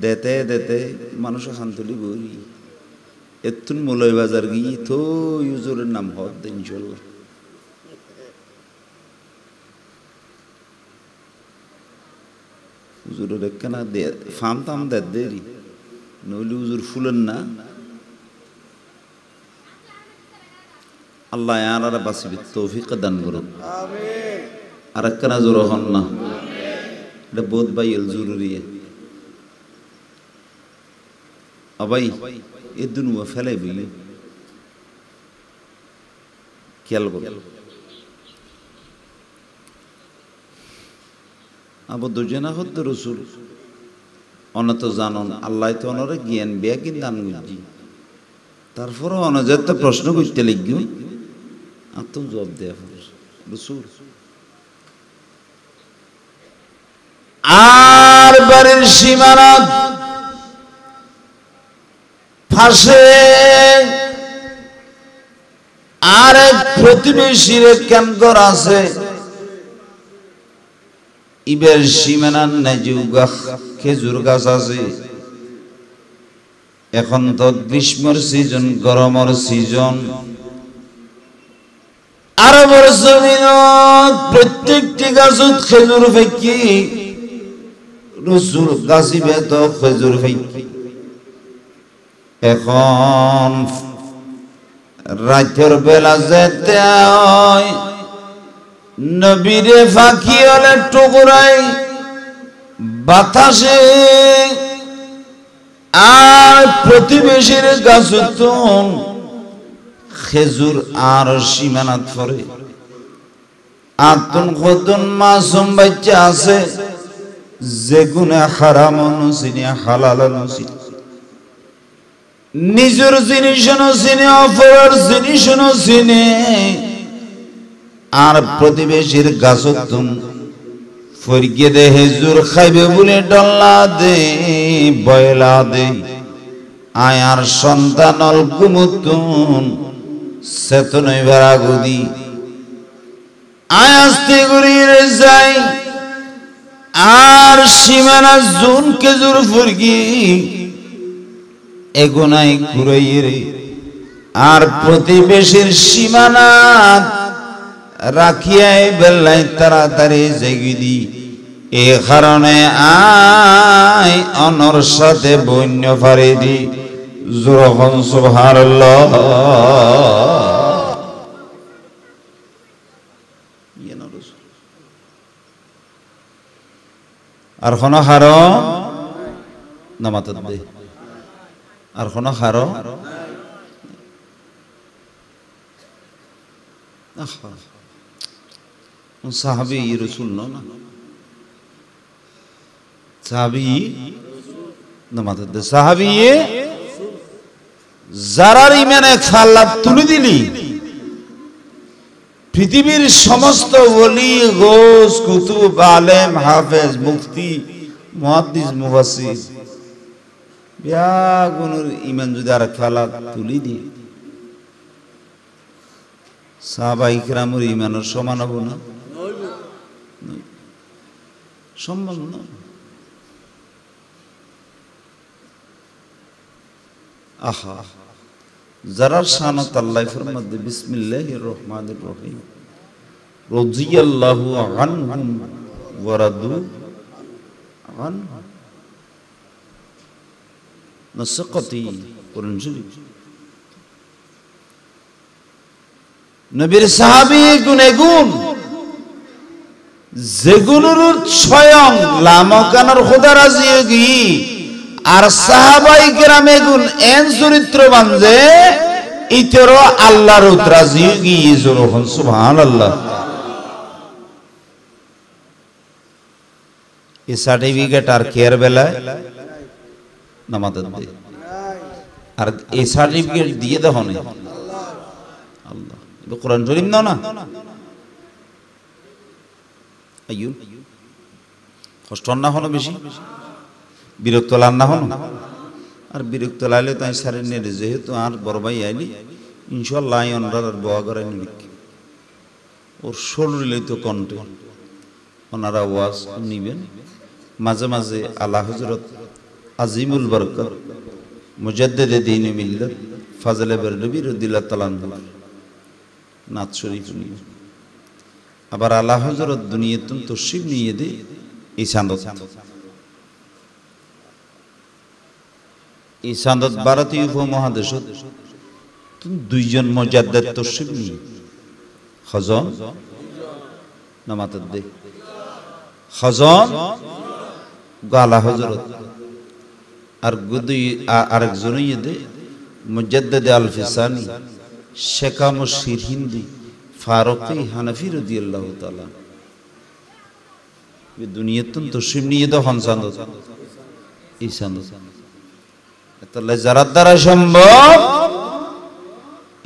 দেতে দেতে মানুষ শান্তলি বলি এতুন মলয় বাজার গিয়ে তো উজুরের নাম হদ দে ইনশাল্লাহ। উজুরের একখানা দে ফাম তাম দেরি নইলে উজুর ফুলেন না আল্লাহ আর বাসিবি তৌফিক দান করুন আমিন। আর একখানা জোর হন না এটা বোধ বাইল জরুরি আবাই এ দুনুয়া ফেলাই বলি খেয়াল কর আবার দুজনা হত রসুল অনত জানন আল্লাহ তো অনরে জ্ঞান বেয়া কিন্তু দান করছি তারপরে অনজাত প্রশ্ন করতে লিখি আর তো জবাব দেয়া রসুল আর বাড়ির সীমানা ফাঁসে আর এক প্রতিবেশীর কেন্দ্র আছে ইবের সীমানার নেজুগা খেজুর গাছ আছে। এখন তো গ্রীষ্মের সিজন গরমের সিজন আরবের জমিনত প্রত্যেকটি গাছত খেজুর ফেকি রসুল গাছিবে তো খেজুর ফেকি। এখন রাতের বেলা যেতে হয় নবীরে ফাঁকি হলে টুকরাই বাতাসে আর প্রতিবেশীর গাছত খেজুর আর সীমানাত পরে আতুন খতুন মাসুম বাচ্চা আছে যেগুনে হারাম নসিনি হালাল নসিনি নিজের জিনিস নসিনি অপরের জিনিস নসিনি আর প্রতিবেশীর গাছত ফরগিয়ে দে হেজুর খাইবে বলে ডল্লা দে বয়লা দে আয়ার সন্তান অল্পমতুন সেতনই বেড়া গুদি আয়াস্তে ঘুরিয়ে যাই আর সীমানা জুন খেজুর ফুরগি এগুনাই ঘুরাইয়ে রে আর প্রতিবেশীর সীমানা রাখিয়াই বেল্লাই তাড়াতাড়ি জেগিদি এ কারণে আই অনর সাথে বন্য ফারে দি জোরখন সুবহানাল্লাহ। আর কোন হারো নামাত দে আর কোন হারো সাহাবী রাসূল না সাহাবী নামাত দে সাহাবী যারার ইমানে খালাত তুলে দিলি পৃথিবীর সমস্ত ওলি গোস কুতুব আলেম হাফেজ মুফতি মুহাদ্দিস মুফাসসির বিয়াগুনের ইমান যদি আর খালাত তুলি দি সাহাবা ইকরামের ইমানের সমান হবো না সম্ভব না। আহা যারা শানত আল্লাহ ফরমাতে বিসমিল্লাহির রহমানির রহিম রাদিয়াল্লাহু আনহুম ওয়া রাদু আনহু নাসকাতি কোরআন শরীফ। নবীর সাহাবী গুণ যেগুলোর স্বয়ং লামকানোর খোদা রাজি হই আর সাহাবাই কেরামে গুণ এন চরিত্রবান যে ইতরো আল্লাহর রাজি হই যখন সুবহানাল্লাহ। এই সার্টিফিকেট আর কেয়ার বেলায় নামাতে দে আর এই সার্টিফিকেট দিয়ে দাও না আল্লাহ এটা কোরআন শরীফ নাও না আইয়ো কষ্ট না হলো বেশি বিরক্ত লান না হলো আর বিরক্ত লাইলে তাই সারে নে যেহেতু আর বড় ভাই আইলি ইনশাআল্লাহ আই অনরার বয়া করে নিক ওর শরীরে তো কণ্ঠে ওনারা ওয়াজ নিবেন মাঝে মাঝে আলা হযরত আজিমুল বরকত মুজাদ্দিদে দ্বীন মিল্লাত ফাজলে বরনবী রাদিয়াল্লাহু তাআলা নাত শরীফ নিয়ে আবার আলা হযরত দুনিয়াতুন তশরিফ নিয়ে দে এই সান্দত ভারতীয় উপমহাদেশত দুইজন মুজাদ্দিদ তশরিফ নিয়ে খজন নামাতে দে খজন গালা হযরত আর গুদি আরেকজন ইদে মুজাদ্দিদ আল ফিসানি শেখা মুশির হিন্দি ফারুকি হানাফি রাদিয়াল্লাহু তাআলা এই দুনিয়াতুন তশরিফ নিয়ে তো হনসান্দ এই সান্দ তাহলে যারা দ্বারা সম্ভব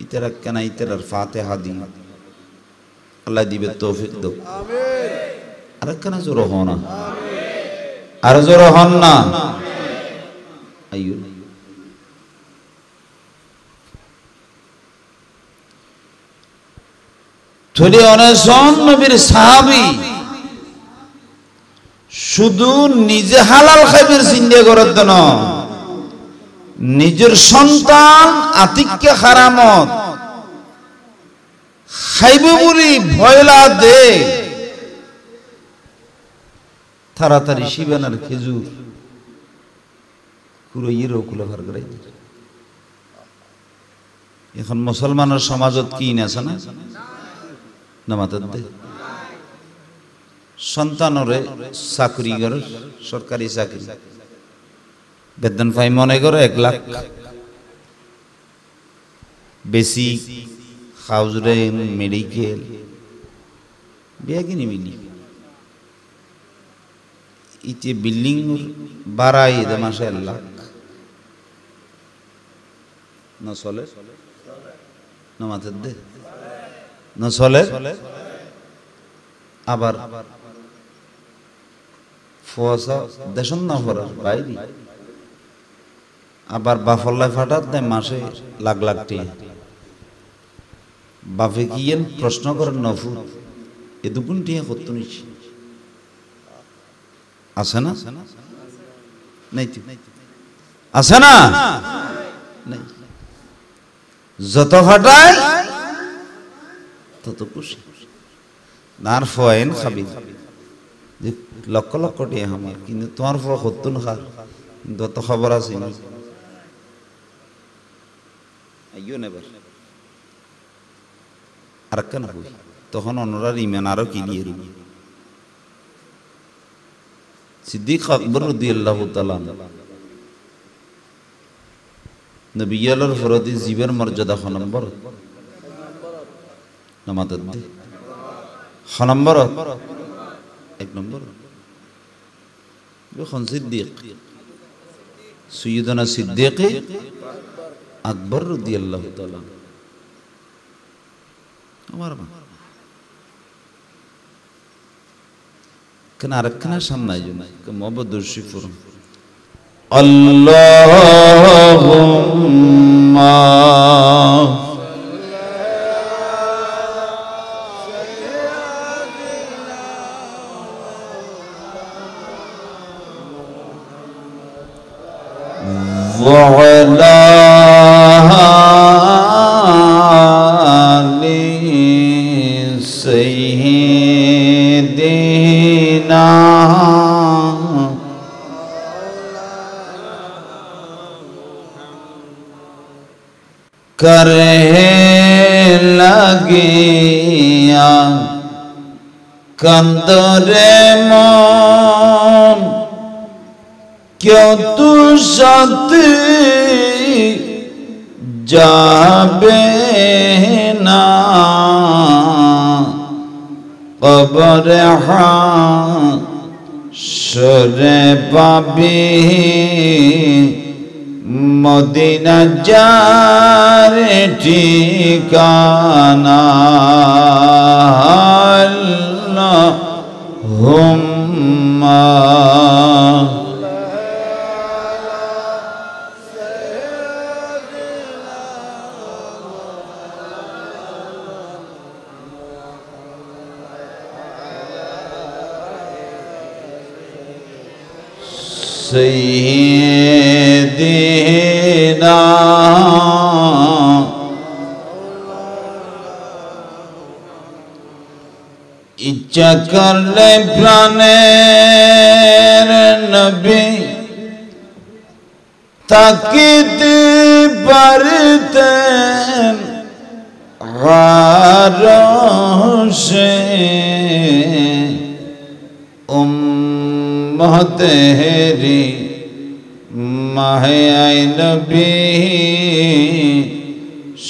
ইতারা কেন ইতারার ফাতিহা দি আল্লাহ দিবে তৌফিক দাও আমিন আর কেন জোর হও না আর জোর হন না আইয়ো থলি অনেজন নবীর সাহাবী শুধু নিজে হালাল খাইবের চিন্তা করার জন্য নিজের সন্তান আতিককে হারামত খাইবে বলি ভয়লা দে তাড়াতাড়ি শিবানার খেজুর কুড়াইয়ের ওকুলে ভার করে এখন মুসলমানের সমাজত কি আছে না নামাতের দে সন্তানরে চাকরি করে সরকারি চাকরি বেতন পাই মনে করে 1 লাখ বেশি হাউজরে মেডিকেল বিয়া কিনি মিলি ইতে বিল্ডিং বাড়াই দে মাসে 1 লাখ না চলে নামাতের দে না চলে আবার ফসা দেশন না ফরার বাইরে আবার বাফল্লায় ফাটাত দেয় মাসে লাখ লাখ টাকা বাপে কি প্রশ্ন করেন নফু এ দুগুণ টিয়া করতো নিচ্ছি আছে না নাই আছে না নাই যত ফাটায় তত খুশি নার ফয়েন খাবি লক্ষ লক্ষ টিয়া আমার কিন্তু তোমার ফল করতো না খার যত খবর আছে আইয়ো নেবার আর কেন হই তখন অনরার ইমান আরো কি দিয়ে দিবি সিদ্দিক আকবর রাদিয়াল্লাহু তাআলা নবী আল্লাহর ফরদি জীবের মর্যাদা খ নম্বর নামাতে দে খ নম্বর 1 নম্বর যখন সিদ্দিক সৈয়দনা সিদ্দিক আকবর রাদিয়াল্লাহু তাআলা আমার মা কেন আরেকখানা সামনে আইজো না মোহাম্মদ দর্শি ফরম আল্লাহুম্মা وعلى سيدنا کرے لگیا کندرے من کیوں تو সাথে যাবে না কবরে হাশরে পাবি মদিনা যার ঠিকানা আল্লাহুম্মা سيدنا ইচ্ছা করলে প্রাণের নবী তাকিতে পারতেন আরশে উম্মতেরি মাহে নবী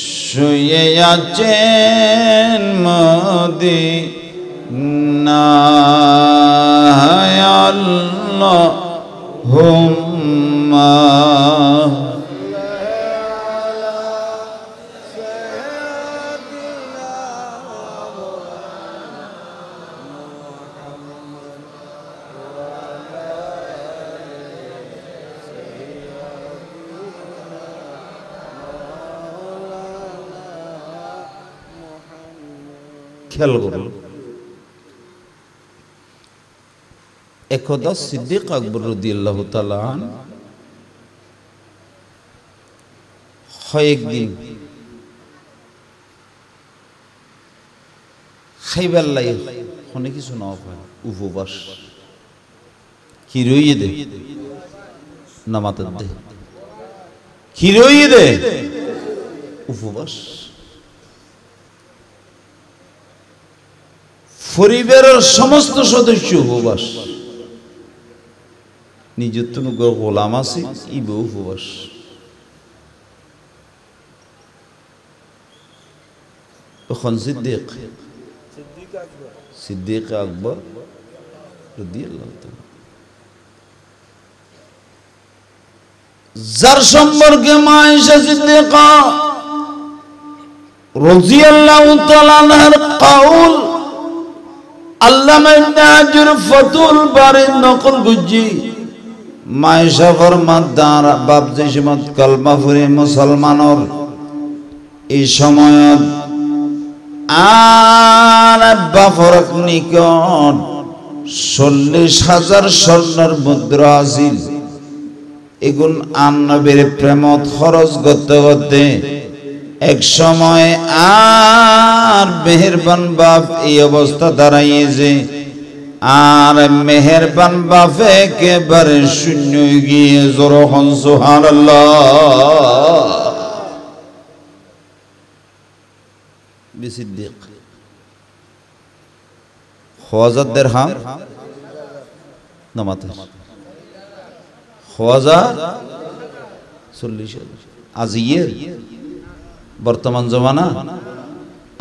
শুয়ে আছেন মদিনায় আল্লাহুম্মা খেয়াল করুন একদা সিদ্দিক আকবর রাদিয়াল্লাহু তাআলা কয়েকদিন খাইবার লাগে অনেক কিছু না পায় উপবাস কি রইয়ে দে নামাতে দে কি রইয়ে দে উপবাস পরিবারের সমস্ত সদস্য উপবাস নিজের তো গোলাম আছে ইবে উপবাস তখন সিদ্দিক আকবর রাদিয়াল্লাহু তাআলা যার সম্পর্কে মা আয়েশা সিদ্দিকা রাদিয়াল্লাহু তাআলা আনহার কওল আল্লামা ইবনে হাজার ফাতুল বারি নকল গুজি মা আয়েশা ফরমান দার বাপ যে সমত কলমা পড়ে মুসলমানর এই সময়ত আর বাফরক নিকট 40,000 স্বর্ণের মুদ্রা আছিল এগুন আন্নবীর প্রেমত খরচ করতে করতে এক সময় আর মেহেরবান বাপ এই অবস্থা দাঁড়াইয়েছে আর মেহেরবান বাপ একেবারে শূন্য গিয়ে জোর হন সুবহানাল্লাহ বিসিদ্দিক খোয়াজা দিরহাম নামাতে খোয়াজা 40 আজিয়ের বর্তমান জমানা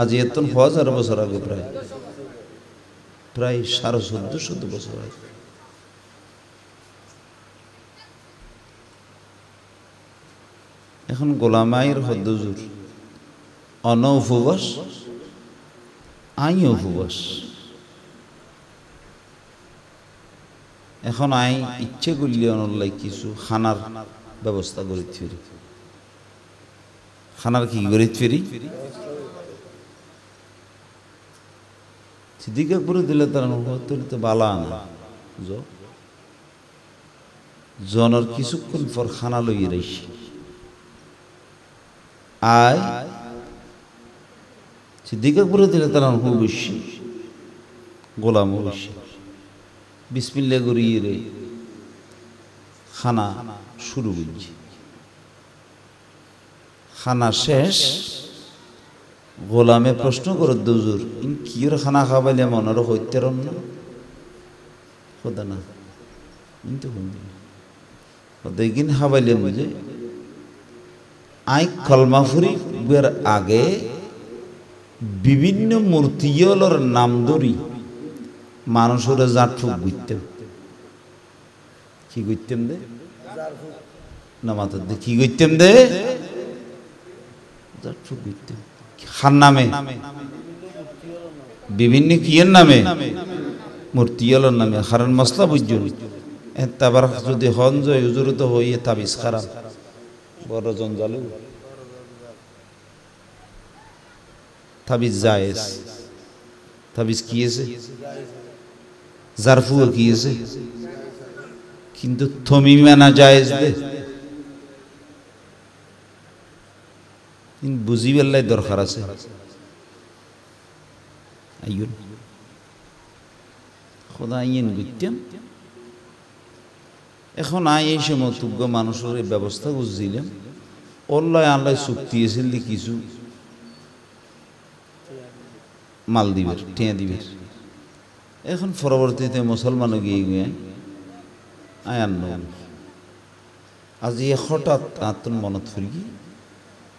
আজিয়ের তো 1000 বছর আগে প্রায় 1450 বছর আগে এখন গোলামাইর হদ্দুজুর অন উপবাস আই উপবাস এখন আই ইচ্ছে করলে অনলাই কিছু খানার ব্যবস্থা করি ফিরি খানার কি করি ফিরি সিদ্দিক আকবরে দিলে তার তো বালা না জনের কিছুক্ষণ পর খানা লইয়ে রাইছি আয় সিদ্দিক আকবর রাদিয়াল্লাহু তাআলা বেশি গোলাম বেশি বিসমিল্লাহ করিয়ে রে খানা শুরু করছি খানা শেষ গোলামে প্রশ্ন করে হুজুর ইন কির খানা খাবাইলে মনের হইতের না খোদা না কিন্তু দেখিন খাবাইলে বুঝে আই কলমা ফুরি বের আগে বিভিন্ন মূর্তিগুলোর নাম ধরি মানুষের জাটফুক গুইতেম কি গুইতেম দে না মাথার দে কি গুইতেম দে জাটফুক গুইতেম খান নামে বিভিন্ন কিয়ের নামে মূর্তিগুলোর নামে হারান মশলা বুঝুন তারপর যদি হন জয় উজুরত হইয়ে তাবিজ খারাপ বড় জঞ্জালু তাবিজ জায়েজ তাবিজ কিয়েছে জারফু কিয়েছে কিন্তু থমিমানা জায়েজ দে বুঝি বেল্লাই দরকার আছে আইয়ুন খোদা আইন গুইতেম এখন আই এই সময় তুগ্য মানুষের এই ব্যবস্থা বুঝছিলাম অল্লাহ আল্লাহ চুক্তি এসেছিল কিছু মাল দিবের টিয়া দিবের এখন পরবর্তীতে মুসলমানও গিয়ে গিয়ে আয়ান নন আজি হঠাৎ আত্মন মনত ফুরগি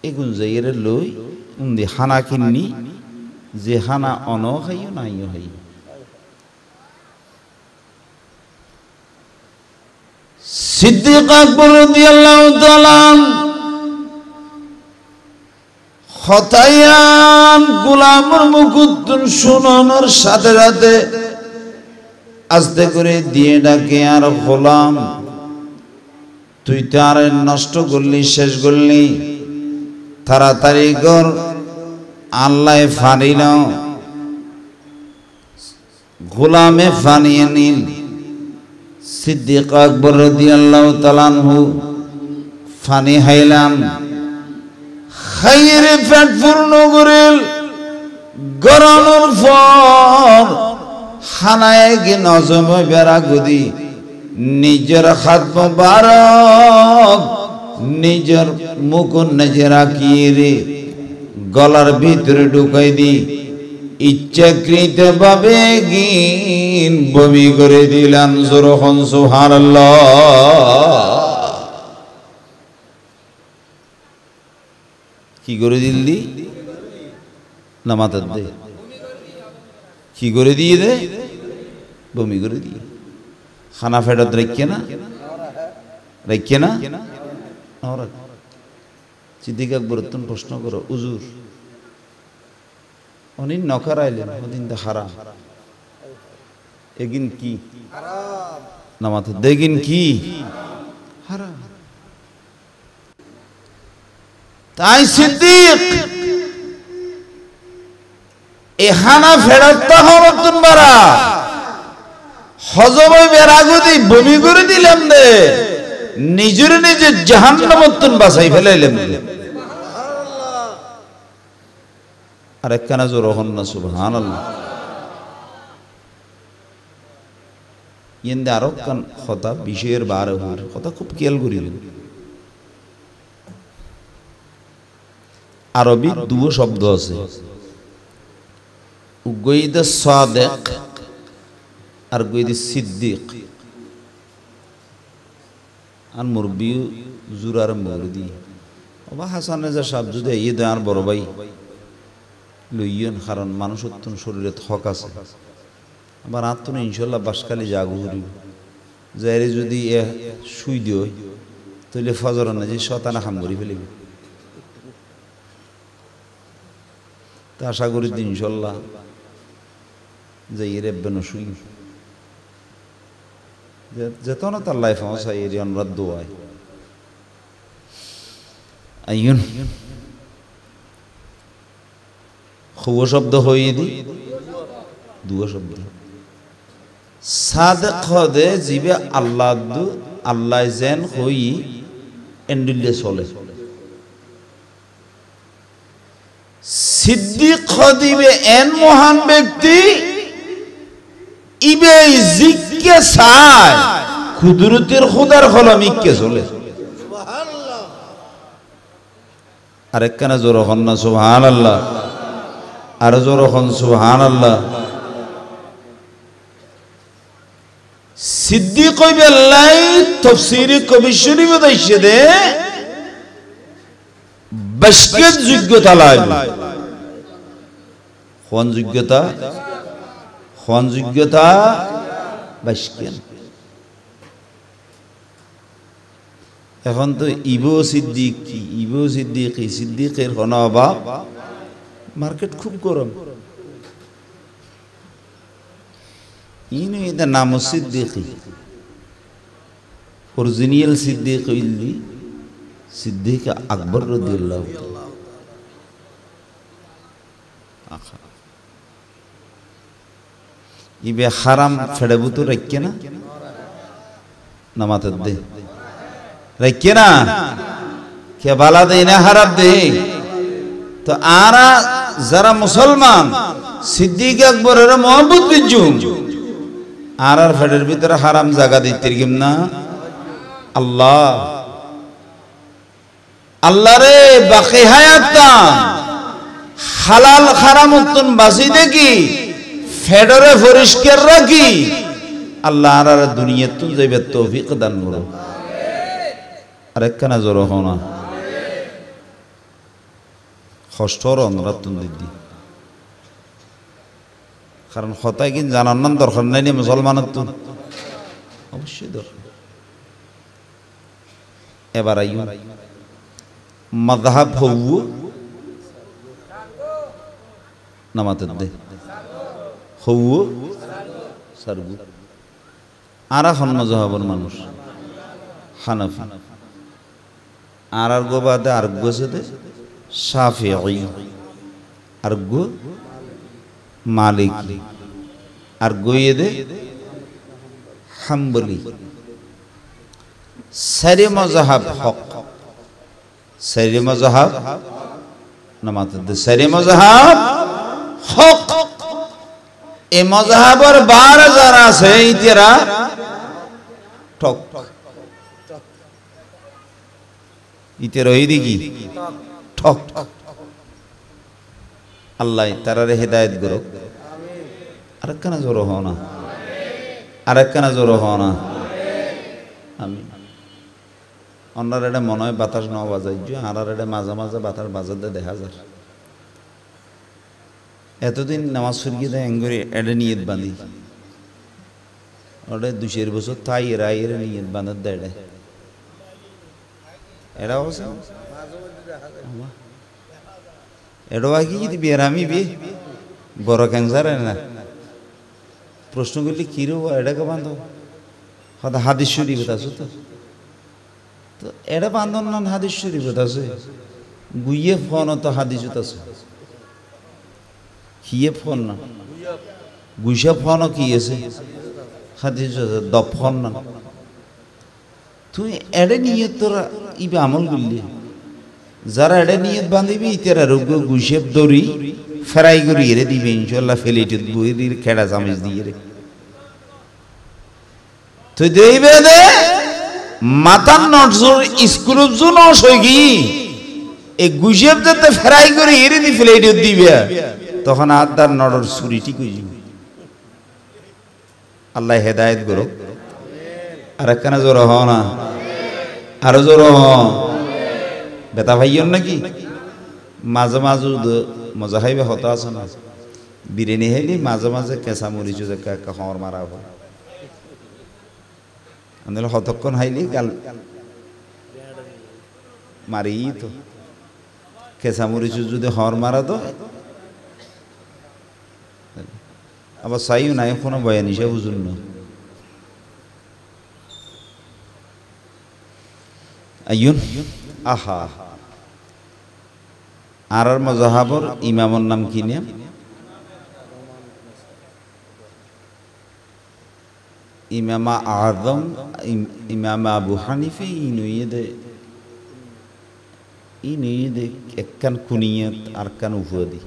এগুন যাইয়ের লই উন্দি হানা কিননি যে হানা অন খাইও নাইও খাই সিদ্দিক আকবর রাদিয়াল্লাহু তাআলা খতায়ান গোলামের মুকুদ্দুন শুনানোর সাথে সাথে আস্তে করে দিয়ে ডাকে আর গোলাম তুই তো আর নষ্ট করলি শেষ করলি তাড়াতাড়ি কর আল্লাহ ফানিল গোলামে ফানিয়ে নিল সিদ্দিক আকবর রাদিয়াল্লাহু তাআলা আনহু ফানি হাইলাম খাইরে পেট পূর্ণ করিল গরানোর পর খানায় গিয়ে নজম বেড়া গদি নিজের হাত মোবারক নিজের মুখ নিজে রাখিয়ে রে গলার ভিতরে ঢুকাই দি ইচ্ছাকৃত ভাবে গিন বমি করে দিলেন যখন সুবহানাল্লাহ কি করে দিল্লি না মাথার দে কি করে দিয়ে দে বমি করে দিয়ে খানা ফেরত রেখে না সিদ্দিক আকবর প্রশ্ন করো হুজুর উনি নকার আইলেন ওদিন তো হারাম এগিন কি না মাথার দেগিন কি হারাম তাই সিদ্দিক এখানা ফেরত হরতুন বারা হজমে বেরাগুদি বমি করে দিলাম দে নিজের নিজে জাহান্নামতুন বাঁচাই ফেলাইলাম আর একখানা জোর হন না সুবহানাল্লাহ ইন্দে আরো কান কথা বিষয়ের বারে হওয়ার কথা খুব খেয়াল করিলেন আরবি দুটো শব্দ আছে গইদ সাদেক আর গইদ সিদ্দিক আর মুরবি জুরার মুরদি ওবা হাসান রাজা সাহেব যদি এই দেন বড় ভাই লইয়েন কারণ মানুষের তো শরীরে হক আছে আবার আত্মনে ইনশাল্লাহ বাসকালি জাগু করিব যাইরে যদি শুই দিও তাহলে ফজর না যে শতানা হাম করি ফেলিব তা আশা করি ইনশাল্লাহ যাই রেবেন শুই যেত না তার লাইফ আমার এর অনুরাধ দোয়ায় আইন খুব শব্দ হয়ে দি দুয়া শব্দ সাদেক হদে জিবে আল্লাহ দু আল্লাহ যেন হই এন্ডুল্লে চলে সিদ্দিক খদিবে এন মহান ব্যক্তি ইবে জিককে চায় কুদরতের খোদার খলমিককে চলে আরেকখানা জোর হন না সুবহানাল্লাহ আর জোর হন সুবহানাল্লাহ সিদ্দিক কইবে আল্লাহ তাফসীরে কবির শরীফে দাইছে দে বশকের যোগ্যতা লাগবে কোন যোগ্যতা বশকের এখন তো ইবো সিদ্দিকি সিদ্দিকের কোনো অভাব মার্কেট খুব গরম ইনি এটা নাম সিদ্দিকি অরিজিনাল সিদ্দিক হইলি সিদ্দিক আকবর রাদিয়াল্লাহু তাআলা ইবে হারাম ফেড়েবুতো রাখকে না নামাতে দে রাখকে না কে বালা দেয় না হারাম দে তো আরা যারা মুসলমান সিদ্দিক আকবরের মোহাম্মদ বিজুম আর ফেডের ভিতরে হারাম জায়গা দিতে গিম না আল্লাহ রে বাকি হায়াত হালাল হারাম উত্তন বাসি দেখি ফেডরে পরিষ্কার রাখি আল্লাহ আর দুনিয়াত তুই যাইবে তৌফিক দান করো আরেকখানা জোর হনা কষ্টর অনরাতুন দিদি কারণ হতাই কিন জানার নাম দরকার নাই নি মুসলমানের তো অবশ্যই দরকার এবার আইও মাযহাব হউ নামাতে দে হউ সারবু আর এখন মাযহাবের মানুষ হানাফি আর গো বাদে আর গোছে দে শাফিঈ আর গো মালিক আর গোয়ে দে হাম্বলি সারে মাযহাব হক সারে মাযহাব নামাতে দে সারে মাযহাব হক এ মাযহাবের 12 যারা আছে ইতেরা ঠক ইতেরা হই দেখি ঠক আল্লাহ তারারে হেদায়েত করুক আরেকখানা জোর হও না আরেকখানা জোর হও না আমিন অন্যরা এটা মনে হয় বাতাস ন বাজাইজ আর এটা মাঝে মাঝে বাতাস বাজাতে দেখা যায় এতদিন নামাজ ফুরকি দেয় এঙ্গরে এটা নিয়ত বাঁধি ওটা 200 বছর তাই এরা নিয়ত বাঁধার দেয় এটা অবস্থা এটা কি যদি বেরামি বিয়ে বড় ক্যান্সার না প্রশ্ন করলে কি রে এটাকে বান্ধব হয়তো হাদিস শরীফ আছে তো এটা বান্ধব না হাদিস শরীফ আছে গুইয়ে ফোন তো হাদিস আছে কিয়ে ফোন না গুইসা ফোনও কি আছে হাদিস আছে দফন না তুই এড়ে নিয়ে তোরা ইবে আমল করলি যারা এড়ে নিয়ত বাঁধিবি ইতারা রোগ গুইসেব দড়ি ফেরাই করি এরে দিবে ইনশাল্লাহ ফেলিটুত বই দিয়ে খেড়া চামিচ দিয়ে রে তুই দেইবে দে মাতার নজর স্কুলের জন্য সইগি এই গুইসেব যাতে ফেরাই করে এরে দি ফেলিটুত দিবে তখন আদার নড়র ছুরিটি কই যাবে আল্লাহ হেদায়েত করুক আর একখানা জোর হ না আরো জোর হ বেতা ভাইয়ন নাকি মাঝে মাঝে মজা খাইবে হতা আছে না বিরিয়ানি খাইলি মাঝে মাঝে কেঁচা মরিচ খাওয়ার মারা হয় আনলে হতক্ষণ খাইলি গাল মারি তো কেঁচা মরিচ যদি হর মারা তো আবার চাইও নাই কোনো বয়ান হিসেবে বুঝুন না আইয়ুন আহা আর মাযহাবর ইমামের নাম কি নাম ইমাম আযম ইমাম আবু হানিফা ইনুইদে ইনি দেখ একখান কুনিয়ত আর কান উপাধি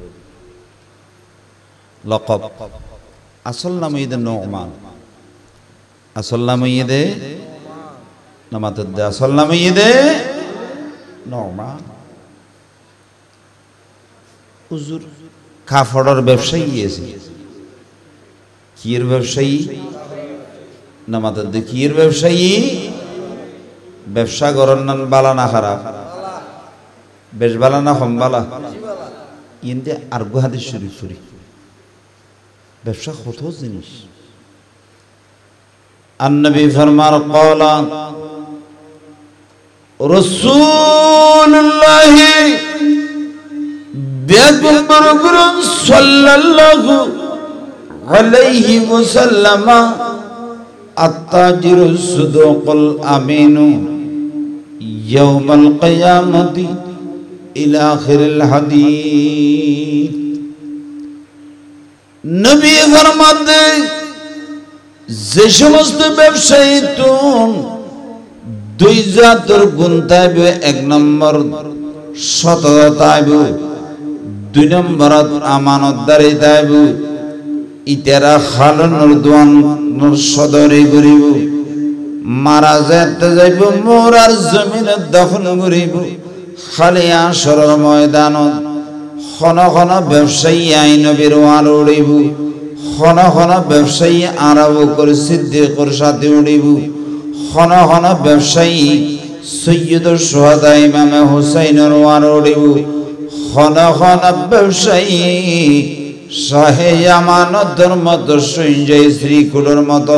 লকব আসল নাম ঈদে নোমান আসল নাম ঈদে নামাতুদ্দে আসল নাম ঈদে নোমান হুজুর কাপড়ের ব্যবসায়ী আছে কির ব্যবসায়ী নামাতুদ্দে কির ব্যবসায়ী ব্যবসা করার নাম বালা না খারাপ বেশ বালা না কম বালা ইন্দে আর গুহাদি শুরু করি ব্যবসা কত জিনিস النبي فرمان قال رسول الله بيغمبر صلى الله عليه وسلم التاجر الصدوق الأمين يوم القيامة إلى آخر الحديث نبي فرمان যে সমস্ত ব্যবসায়ী তুন দুই জাতের গুণ থাকবে এক নম্বর সততা থাকবে দুই নম্বর আমানতদারি থাকবে ইতারা খালনের দোয়ানোর সদরে করিব মারা যেতে যাইব মোরার জমিনে দফন করিব খালি আসরের ময়দানত খন খন ব্যবসায়ী আইন বেরোয়ার উড়িব খন খন ব্যবসায়ী আরব করে সিদ্দিকর সাথে উড়িব খন খন ব্যবসায়ী সৈয়দুল শুহাদা ইমামে হুসাইনের ওয়ার উড়িব খন খন ব্যবসায়ী শাহে আমানতের মতো সঞ্জয় শ্রীকুলের মতো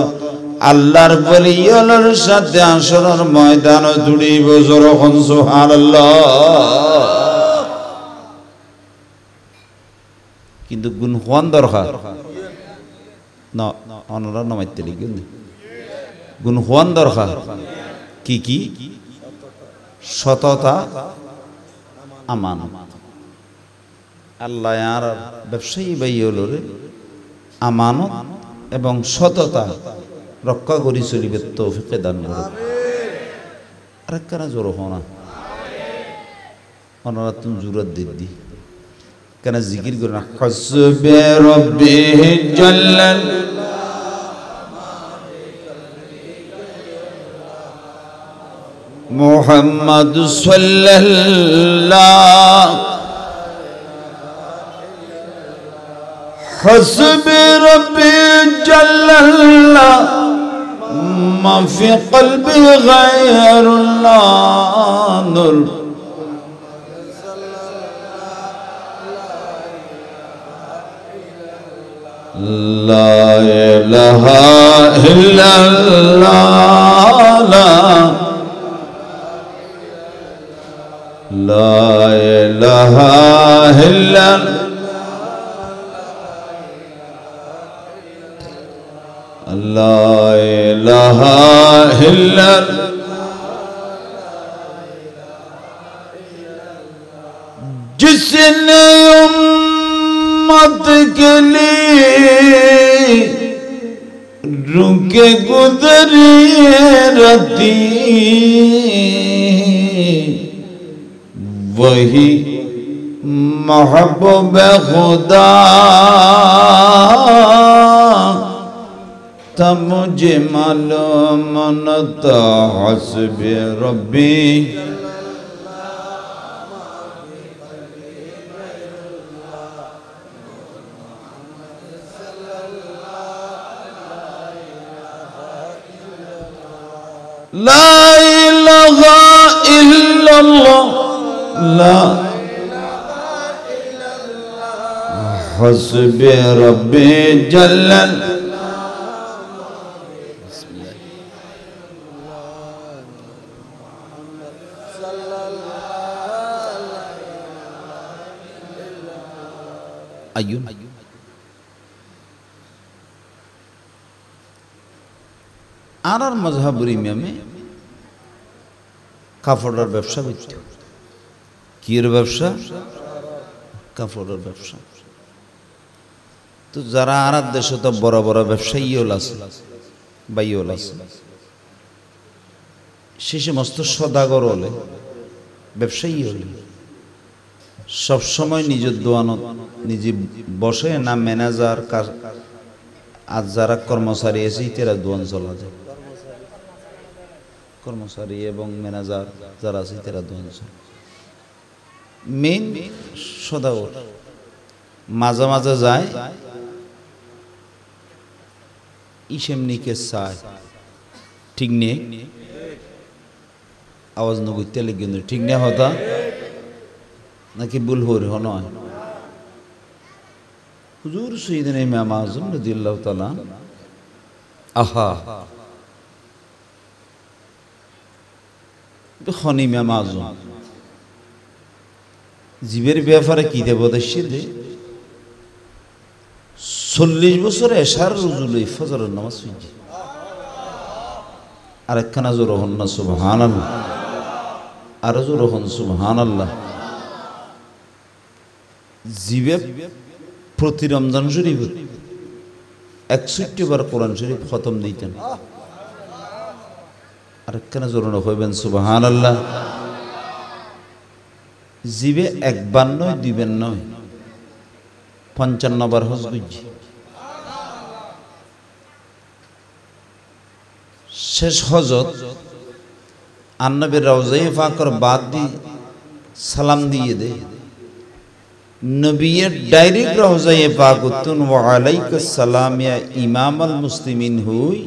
আল্লাহর বলিয়লের সাথে আসরের ময়দানে উড়িব যখন সুবহানাল্লাহ কিন্তু গুণ হওয়ার দরকার না অনরা নামাইতে লিখুন গুণ হওয়ার দরকার কি কি সততা আমানত আল্লাহ আর ব্যবসায়ী বাইয়লরে আমানত এবং সততা রক্ষা করি চলিবে তৌফিক দান করুন আরেক কানা জোর হনা অনরা তুমি জুরত দিদি কেন জিকির করে না হাসবে রব্বি জাল্লাল মুহাম্মদ সাল্লাল্লাহু হাসবে রব্বি জাল্লাল্লাহ মা ফি কলবি গায়রুল্লাহ নূর لا إله إلا الله لا إله إلا لا إله إلا जिसने उम्मत के लिए रुके गुजरी रती वही महबूब खुदा तब मुझे मालूम न था हस्बे रब्बी لا إله إلا الله لا حسبي ربي جل أيون আর মযহাবুর ইমামে কাপড়ের ব্যবসা করতে কির ব্যবসা কাপড়ের ব্যবসা তো যারা আর দেশে তো বড় বড় ব্যবসায়ীও আছে বাইও আছে সে সমস্ত সদাগর হলে ব্যবসায়ী হলে সব সময় নিজের দোয়ানত নিজে বসে না ম্যানেজার আর যারা কর্মচারী আছে তারা দোয়ান চলা যায় কর্মচারী এবং ম্যানেজার যারা আছে তারা দোয়ান চলে মেইন সদাগর মাঝে মাঝে যায় ইসেমনিকে চায় ঠিক নেই আওয়াজ নগরতে লেগে ঠিক নেই হতা নাকি ভুল হরি নয় হুজুর সাইয়েদনা ইমাম আযম রাদিয়াল্লাহু তাআলা আহা খন ইমাম আযম জীবের ব্যাপারে কি দেব দেশে দে 40 বছর এশার রুজুলই ফজরের নামাজ পড়ি আরেকখানা জোর হন না সুবহানাল্লাহ আর জোর হন সুবহানাল্লাহ জীবে প্রতি রমজান শরীফ 61 বার কোরআন শরীফ খতম দিতেন আরেকখানা জোর হইবেন সুবহানাল্লাহ জীবে একবার নয় দুইবার নয় 55 বার হজ করছি শেষ হজত আন্নবীর রওজায়ে পাকের বাদ দি সালাম দিয়ে দে নবীর ডাইরেক্ট রওজায়ে পাক উত্তন ওয়া আলাইকুস সালাম ইয়া ইমামাল মুসলিমিন হুই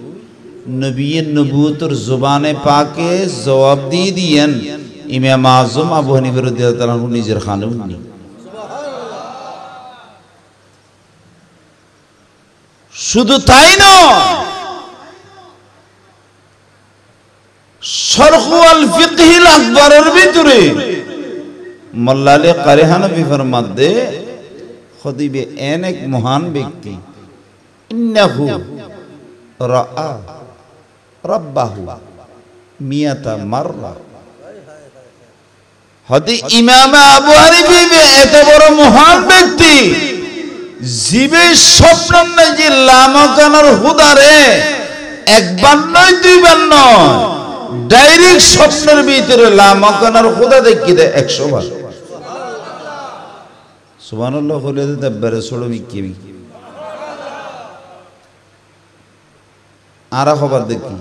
নবীর নবুয়তের জবানে পাকে জবাব দিয়ে দিয়েন ইমাম আযম আবু হানিফা রাদিয়াল্লাহু তাআলা নিজের খানেও নি শুধু তাই নয় শরহ আল ফিকহিল আকবরের ভিতরে মোল্লা আলী কারি হানফি ফরমাতে খতিবে এক মহান ব্যক্তি ইন্নাহু রাআ রাব্বাহু মিয়াতা মাররা হতে ইমাম আবু হানিফা এত বড় মহান ব্যক্তি জীবে স্বপ্ন যে লামাকানোর হুদারে একবার নয় দুইবার নয় ডাইরেক্ট স্বপ্নের ভিতরে লামাকানোর হুদা দেখি দেয় 100 বার সুবহানাল্লাহ বলে দেব্বারে ছোড়ো মিকি আর খবর দেখি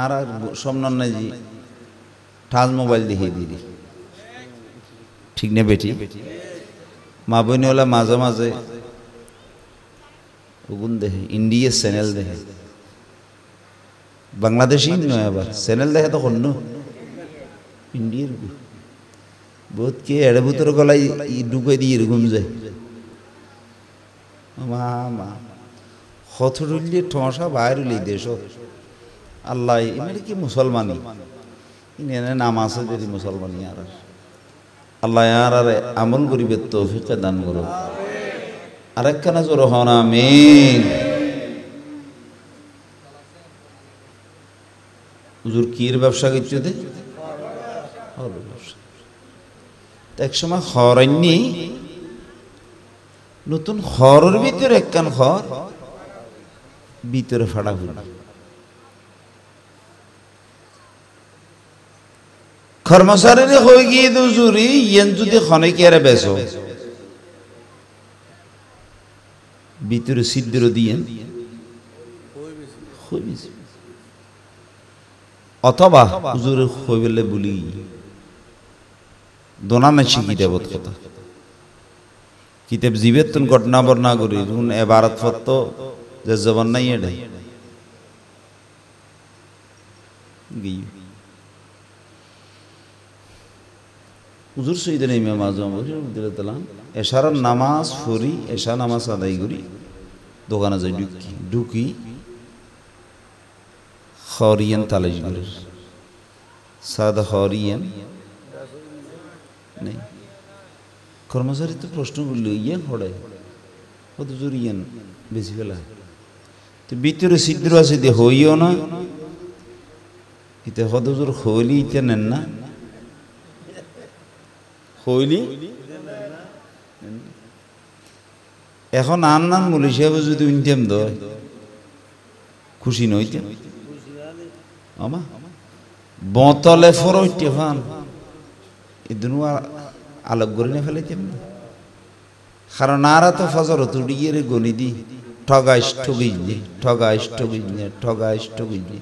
আর স্বপ্ন নাই জি টাচ মোবাইল দেখিয়ে দিলি ঠিক না বেটি মা বোনওয়ালা মাঝে মাঝে ওগুন দেখে ইন্ডিয়া চ্যানেল দেখে বাংলাদেশি নয় আবার চ্যানেল দেখে তখন ইন্ডিয়ার বহুত কে এড়ে ভিতর গলায় ঢুকে দিয়ে এরকম যায় মা মা হথরুল্লি ঠসা বাইরুলি দেশ আল্লাহ এমনি কি মুসলমানি ইনে নাম আছে যদি মুসলমানি আর আল্লাহ আর আমল করিবে তৌফিক দান করো আরেকখানা জোর হন আমিন হুজুর কির ব্যবসা করছে দে এক সময় খরাইনি নতুন খরের ভিতরে একখান খর ভিতরে ফাড়া ফুড়া কর্মচারী হয়ে গিয়ে দুজুরি ইয়েন যদি খনে কি আরে বেসো ভিতরে সিদ্ধর দিয়েন অথবা হুজুরে হইবেলে বলি দোনা না শিখি দেবত কথা কিতাব জীবেতন ঘটনা বর্ণনা করি যখন এবারত ফত যে জবান নাই এডাই গিয়ে হুজুর সাইয়েদনা ইমাম আযম রাদিয়াল্লাহু তাআলা এশারার নামাজ পড়ি এশা নামাজ আদায় করি দোকানে যাই ঢুকি খরিয়ান তালাশ করি সাদা খরিয়ান নেই কর্মচারী তো প্রশ্ন করল ইয়ান হড়ে কত জোর ইয়ান বেশি ফেলা তো ভিতরে ছিদ্র আছে দিয়ে হইও না ইতে কত জোর হইলি ইতে নেন না হইলি এখন আর নান বলি সে যদি ইনকাম দেয় খুশি নইতেন আমা বোতলে ফরইতে ফান ইদনু আলোক গরি না ফেলাইতেন না কারণ আর তো ফজর তুড়িয়ে রে গনি দি ঠগাইস ঠগিজনি ঠগাইস ঠগিজনি ঠগাইস ঠগিজনি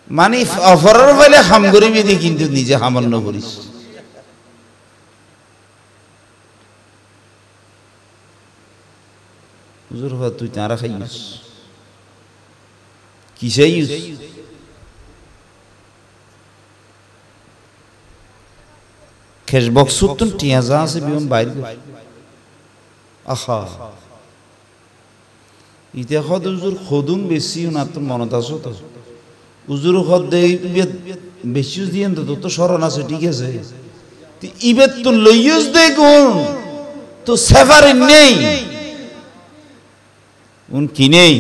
মানে অফরের বেলে হাম করিবি দি কিন্তু নিজে হামান্য করিস হুজুর হওয়া তুই তারা খাইস কিসে ইউস খেস বক্সুতুন টিয়া যা আছে বিমান বাইর আহা ইতে খদ হুজুর খদুন বেশি না তোর মনত আছো তো হুজুর খদ দে বেশি দিয়েন তো তো স্মরণ আছে ঠিক আছে ইবেত তো লইয়স দে গুণ তো সেফারে নেই উন কি নেই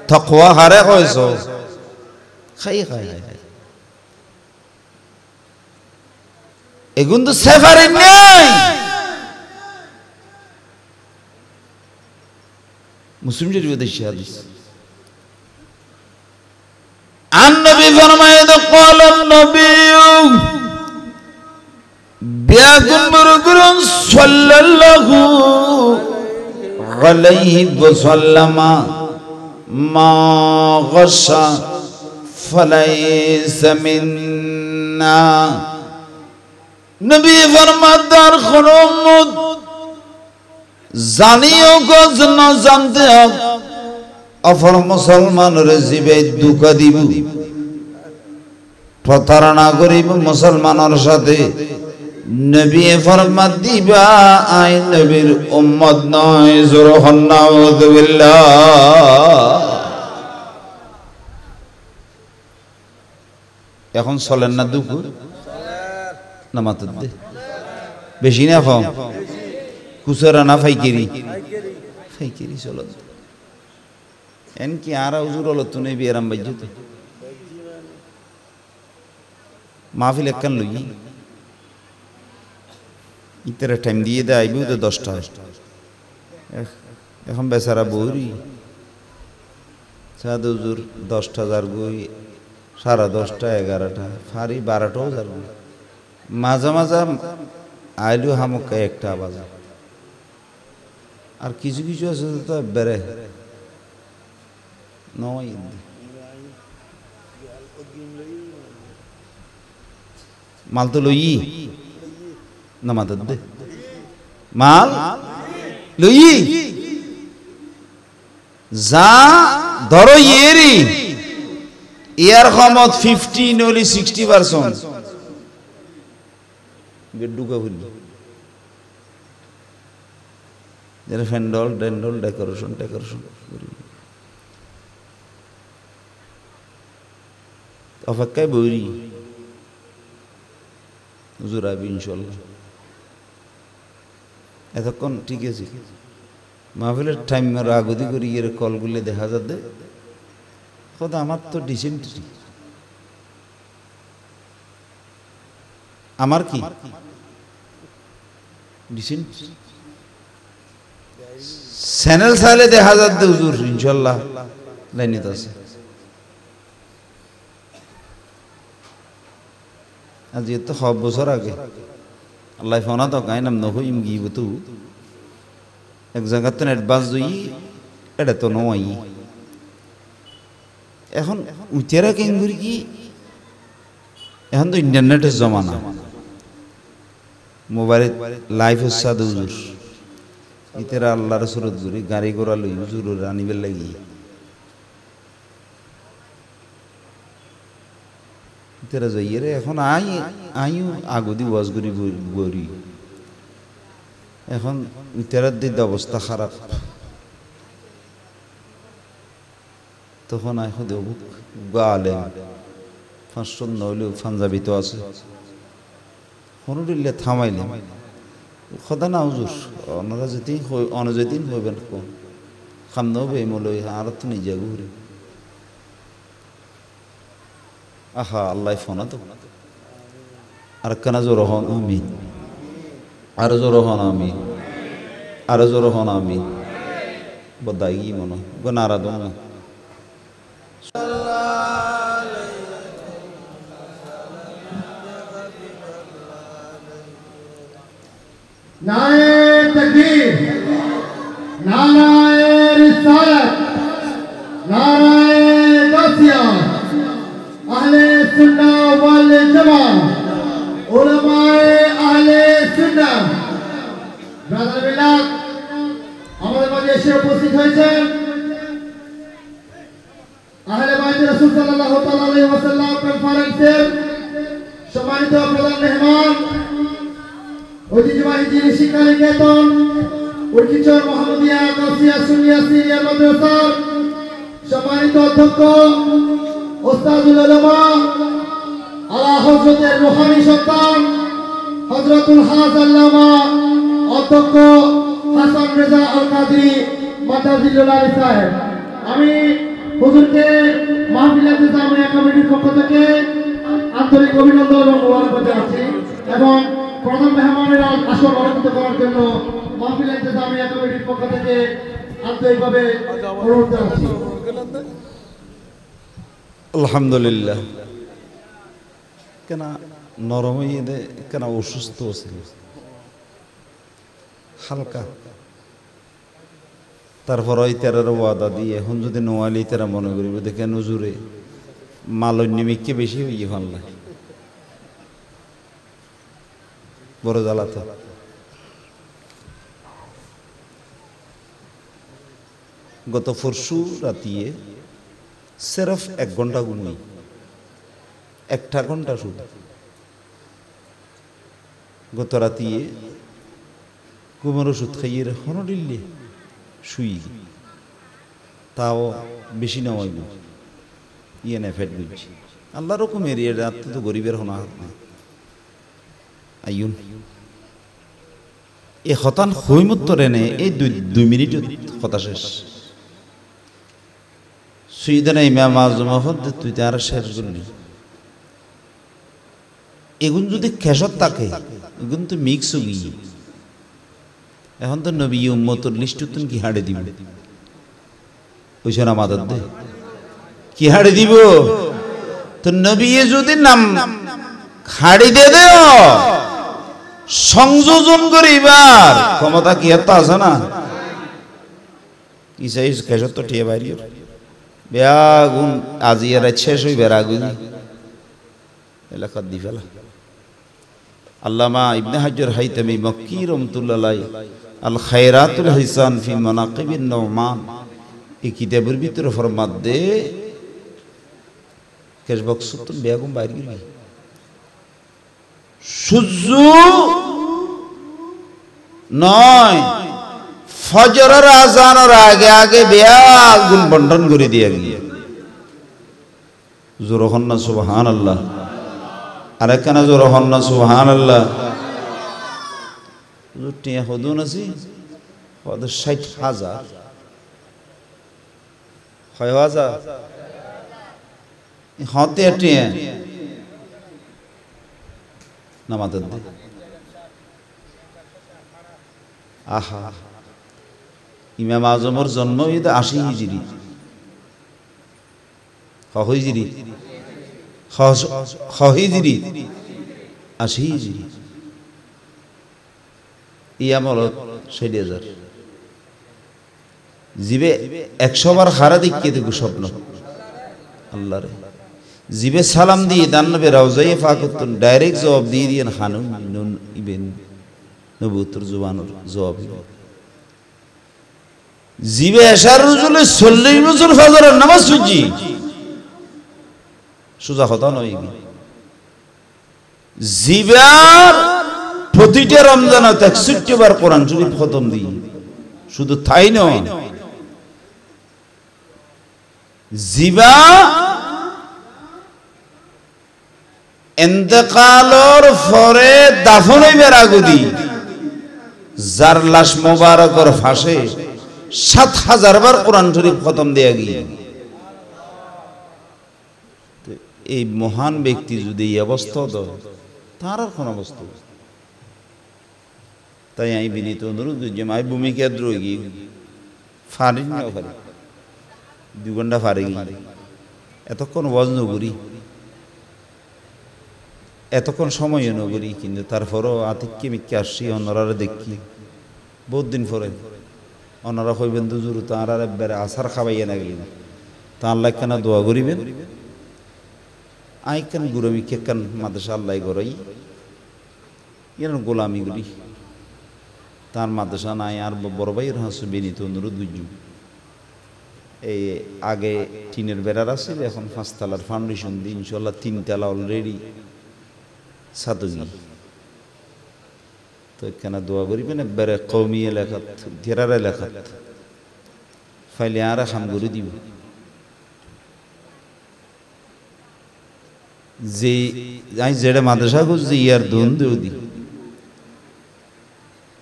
তাকওয়া হারে কইছ খাই খাই এগুন তো সেফারে নেই মুসলিম শরীফে দেশে হাদিস النبي فرمائے قال النبي بیاکن برگرن صلی اللہ علیہ وسلم ما غش فلیس منا نبی فرمادار خنومت জানিও গজ না জানতে হোক অপর মুসলমানের জীবে দুঃখ দিব প্রতারণা করিব মুসলমানের সাথে নবী ফরমাত দিবা আই নবীর উম্মত নয় জুরহুন নাউযুবিল্লাহ এখন চলেন না দুপুর নামাত দে বেশি না কম কুসরা না ফাইকিরি ফাইকিরি চলো এন কি আর হুজুর হলো তুনে বিয়ারাম বাইজত মাহফিল একখান লই ইতারে টাইম দিয়ে দে আইবো তো 10টা এখন বেচারা বউরি সাদ হুজুর 10,000 গই 10:30 11টা ফারি 12টাও যার মাঝে মাঝে আইলু হামকা একটা বাজা আর কিছু কিছু আছে তো বেড়ে নয় মাল তো লই না মাদত দে মাল লই যা ধরো ইয়েরি ইয়ার ক্ষমত 50 নলি 60% গেডুকা হইল যারা ফ্যান্ডল ডেন্ডল ডেকোরেশন করি অপেক্ষায় বইরি হুজুর আইবি ইনশাল্লাহ এতক্ষণ ঠিক আছে মাহফিলের টাইম রাগদি করি এর কলগুলো দেখা যাবে খোদা আমার তো ডিসেন্ট্রি আমার কি ডিসেন্ট্রি চ্যানেল চাইলে দেখা যাবে হুজুর ইনশাল্লাহ লাইনিত আছে আজ তো 6 বছর আগে আল্লাহ ফোনা তো গায় নাম নহইম গিব তো এক জায়গাতে অ্যাডভান্স দই এটা তো নয় এখন উচেরা কেঙ্গুরি কি এখন তো ইন্টারনেটের জমানা মোবাইলে লাইভ হচ্ছে হুজুর ইতেরা আল্লাহ রাসূলের জুরি গাড়ি ঘোড়া লই হুজুর রানিবের লাগি ইতেরা যাইয়ে রে এখন আইও আগদি ওয়াজ করি গরি এখন ইতেরার দিক অবস্থা খারাপ তখন আইহ দেব গালে 500 নইলেও পাঞ্জাবি তো আছে হনুরিল্লে থামাইলাম খোদা না হুজুর ওনারা যেতেই অনুযায়ী হইবেন কোন খামনো বেমলই আর তো নিজে ঘুরে আহা আল্লাহ ফোনা তো আর কানা জোর হন আমিন আর জোর হন আমিন আর জোর হন আমিন বদাই মনো গনারা দোনা नारे तकबीर, नारे रिसालत, नारे गौसिया, अहले सुन्नह वल जमा, उलमाए अहले सुन्नह। ব্রাদার মিলাদ আমাদের মাঝে এসে উপস্থিত হয়েছেন আহলে বাইত রাসূল সাল্লাল্লাহু তাআলা আলাইহি ওয়াসাল্লাম কনফারেন্সের সম্মানিত প্রধান মেহমান, ঐতিহ্যবাহী জিনি শিক্ষা নিকেতন উর্কিচর মোহাম্মদিয়া গাউসিয়া সুন্নিয়া সিরিয়া মাদ্রাসার সম্মানিত অধ্যক্ষ ওস্তাদুল উলামা আলা হযরতের রূহানী সন্তান হযরতুল হাজ আল্লামা অধ্যক্ষ হাসান রেজা আল কাদরি মাদাজিলুল আলী সাহেব। আমি হুজুরকে মাহফিলে জামিয়া কমিটির পক্ষ থেকে আন্তরিক অভিনন্দন এবং মোবারকবাদ জানাচ্ছি এবং প্রধান মেহমানের আসর অলঙ্কৃত করার জন্য মাহফিলে জামিয়া কমিটির পক্ষ থেকে আন্তরিকভাবে অনুরোধ জানাচ্ছি। আলহামদুলিল্লাহ। কেন নরম হয়ে কেন অসুস্থ ছিল হালকা, তারপর ওই তেরার ওয়াদা দিয়ে এখন যদি নোয়ালি তেরা মনে করিব দেখে নজুরে মালন্যমিককে বেশি হইয়ে ভাল্লা বড় জ্বালাতে। গত পরশু রাতিয়ে সেরফ 1 ঘন্টা ঘুমাই, 1টা ঘন্টা শুধু। গত রাতিয়ে ঘুমের ওষুধ খাইয়ে হনডিল্লে শুই, তাও বেশি নেওয়াইব ইয়ে না ফেট বুঝছি আল্লাহ রকমের এর রাত্রে তো গরিবের হনা হাত নেই। আইন এ হতান হৈমুত্তর এনে এই 2 মিনিট কথা শেষ। সুইদানা ইমাম আজম হদ তুই তার শেষ করলি এগুন যদি খেসত থাকে এগুন তো মিক্স গিয়ে এখন তো নবী উম্মতর লিস্ট তুমি কি হাড়ে দিব ওইসব আমাদের দে কি হাড়ে দিব তো নবী যদি নাম হাড়ি দে দেও সংযোজন করিবার ক্ষমতা কি এত আছে না? কি চাই খেসত তো ঠিয়ে বাইরে বেয়াগুন আজি এর শেষ হই বেড়াগুন এলাকা দি ফেলা। আল্লামা ইবনে হাজার হাইতামি মক্কি রহমাতুল্লাহ আলাইহি আল খায়রাতুল হিসান ফি মানাকিবিন নুমান এই কিতাবের ভিতরে ফরমাত দে কেশবক সুতন বেয়াগুন বাইরে গেল সূর্য নয় ফজরের আজানের আগে আগে বেয়াগুন বন্টন করে দিয়ে গিয়ে জোরে হন না সুবহানাল্লাহ। আর একখানা জোরে হন না সুবহানাল্লাহ। টিয়া হদুন আছি 60,000 60,000 হতে টিয়া নামাতে দে। আহা ইমাম আজমের জন্ম 80 হিজরি হিজরি 80 হিজরি ইয়ামলত 60,000 জিবে 100 বার হারা দিকে দেখো স্বপ্ন আল্লাহরে জিবে সালাম দিয়ে দানবে রওজায়ে ফাকুতুন ডাইরেক্ট জবাব দিয়ে দিয়েন খানুন নুন ইবেন নবুতর জুবানুর জবাব জিবে এশার রুজুলে 40 বছর ফজরের নামাজ সুজি সোজা কথা নয়। জিবার প্রতিটা রমজানত 61 বার কোরআন শরীফ খতম দিই, শুধু তাই নয় জিবা ইন্তেকালর পরে দাফন হইবার আগুদি যার লাশ মোবারকর ফাঁসে 7,000 বার কোরআন শরীফ খতম দেয়া গিয়ে এই মহান ব্যক্তি যদি এই অবস্থা হতো তার আর কোন অবস্থা। তাই আমি বিনীত অনুরোধ যে মাই ভূমিকা দ্রোহী ফারি না ফারি 2 ঘন্টা ফারি এতক্ষণ ওয়াজ নগরী এতক্ষণ সময় নগরী কিন্তু তারপরও আতিক্যে মিক্কে আসছি অন্যরা দেখি বহুত দিন পরে অন্যরা কইবেন দুজুর তাঁর আর একবারে আসার খাবাইয়া না গেলেন তা আল্লাহ কেন দোয়া করিবেন আই কেন গুরমি কেন মাদ্রাসা আল্লাহ গড়াই এর গোলামি করি তার মাদ্রাসা নাই আর বড় ভাইয়ের হাসু বিনীত অনুরোধ বুঝু এই আগে টিনের বেড়ার আছিল এখন 5 তলার ফাউন্ডেশন দিয়ে ইনশাল্লাহ 3 তলা অলরেডি সাদগি তো এখানে দোয়া করিবেন একবারে কৌমি এলাকাত ঘেরার এলাকাত ফাইলে আর খাম করে দিব যে আমি যেটা মাদ্রাসা খুঁজছি ইয়ার দুন দি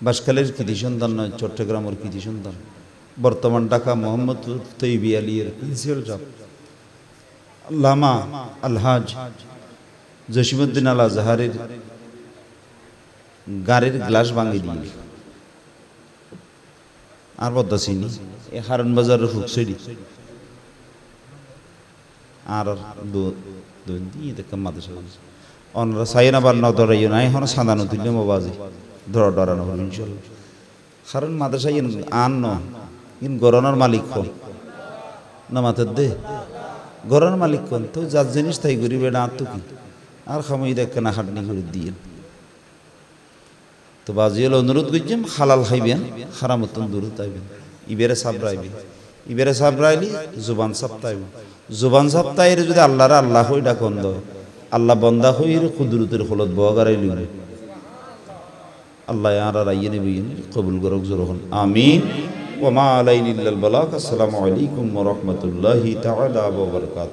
বাসকালের কৃতি সন্তান নয় চট্টগ্রামের কৃতি সন্তান বর্তমান ঢাকা মোহাম্মদ তৈবি আলীর প্রিন্সিপাল সাহেব আল্লামা আলহাজ জসিমউদ্দিন আল আজহারের গাড়ির গ্লাস ভাঙি দিয়ে আর বদাসিনি এ হারন বাজারের ফুকসেডি আর দিয়ে দেখলাম মাদ্রাসা অনরা সাইন আবার নদরাইও না এখন সাদানো তুললে মবাজি ডরানো হল ইনশাল্লাহ কারণ মাদ্রাসা আন ন ইন গরনার মালিক হন না মাথার দে গরনার মালিক হন তো যার জিনিস তাই গরিবে না আর তো কি আর খামই দেখ না হাটনি করে দিয়ে তো বাজিয়াল অনুরোধ করছেন হালাল খাইবেন হারামতন দূর তাইবেন ইবেরে সাবরাইবে ইবেরে সাবরাইলি জুবান সাপ্তাইবেন জুবান সাপ্তাহের যদি আল্লাহর আল্লাহ হই ডাকন্দ আল্লাহ বন্দা হই কুদরতের ফলত বগারাই লিবে আল্লাহ আর আইয়ে নেবেন কবুল করক জোরহন আমিন ওয়া মা আলাইনা ইল্লাল বালাগ। আসসালামু আলাইকুম ওয়া রাহমাতুল্লাহি তাআলা ওয়া বারাকাতুহু।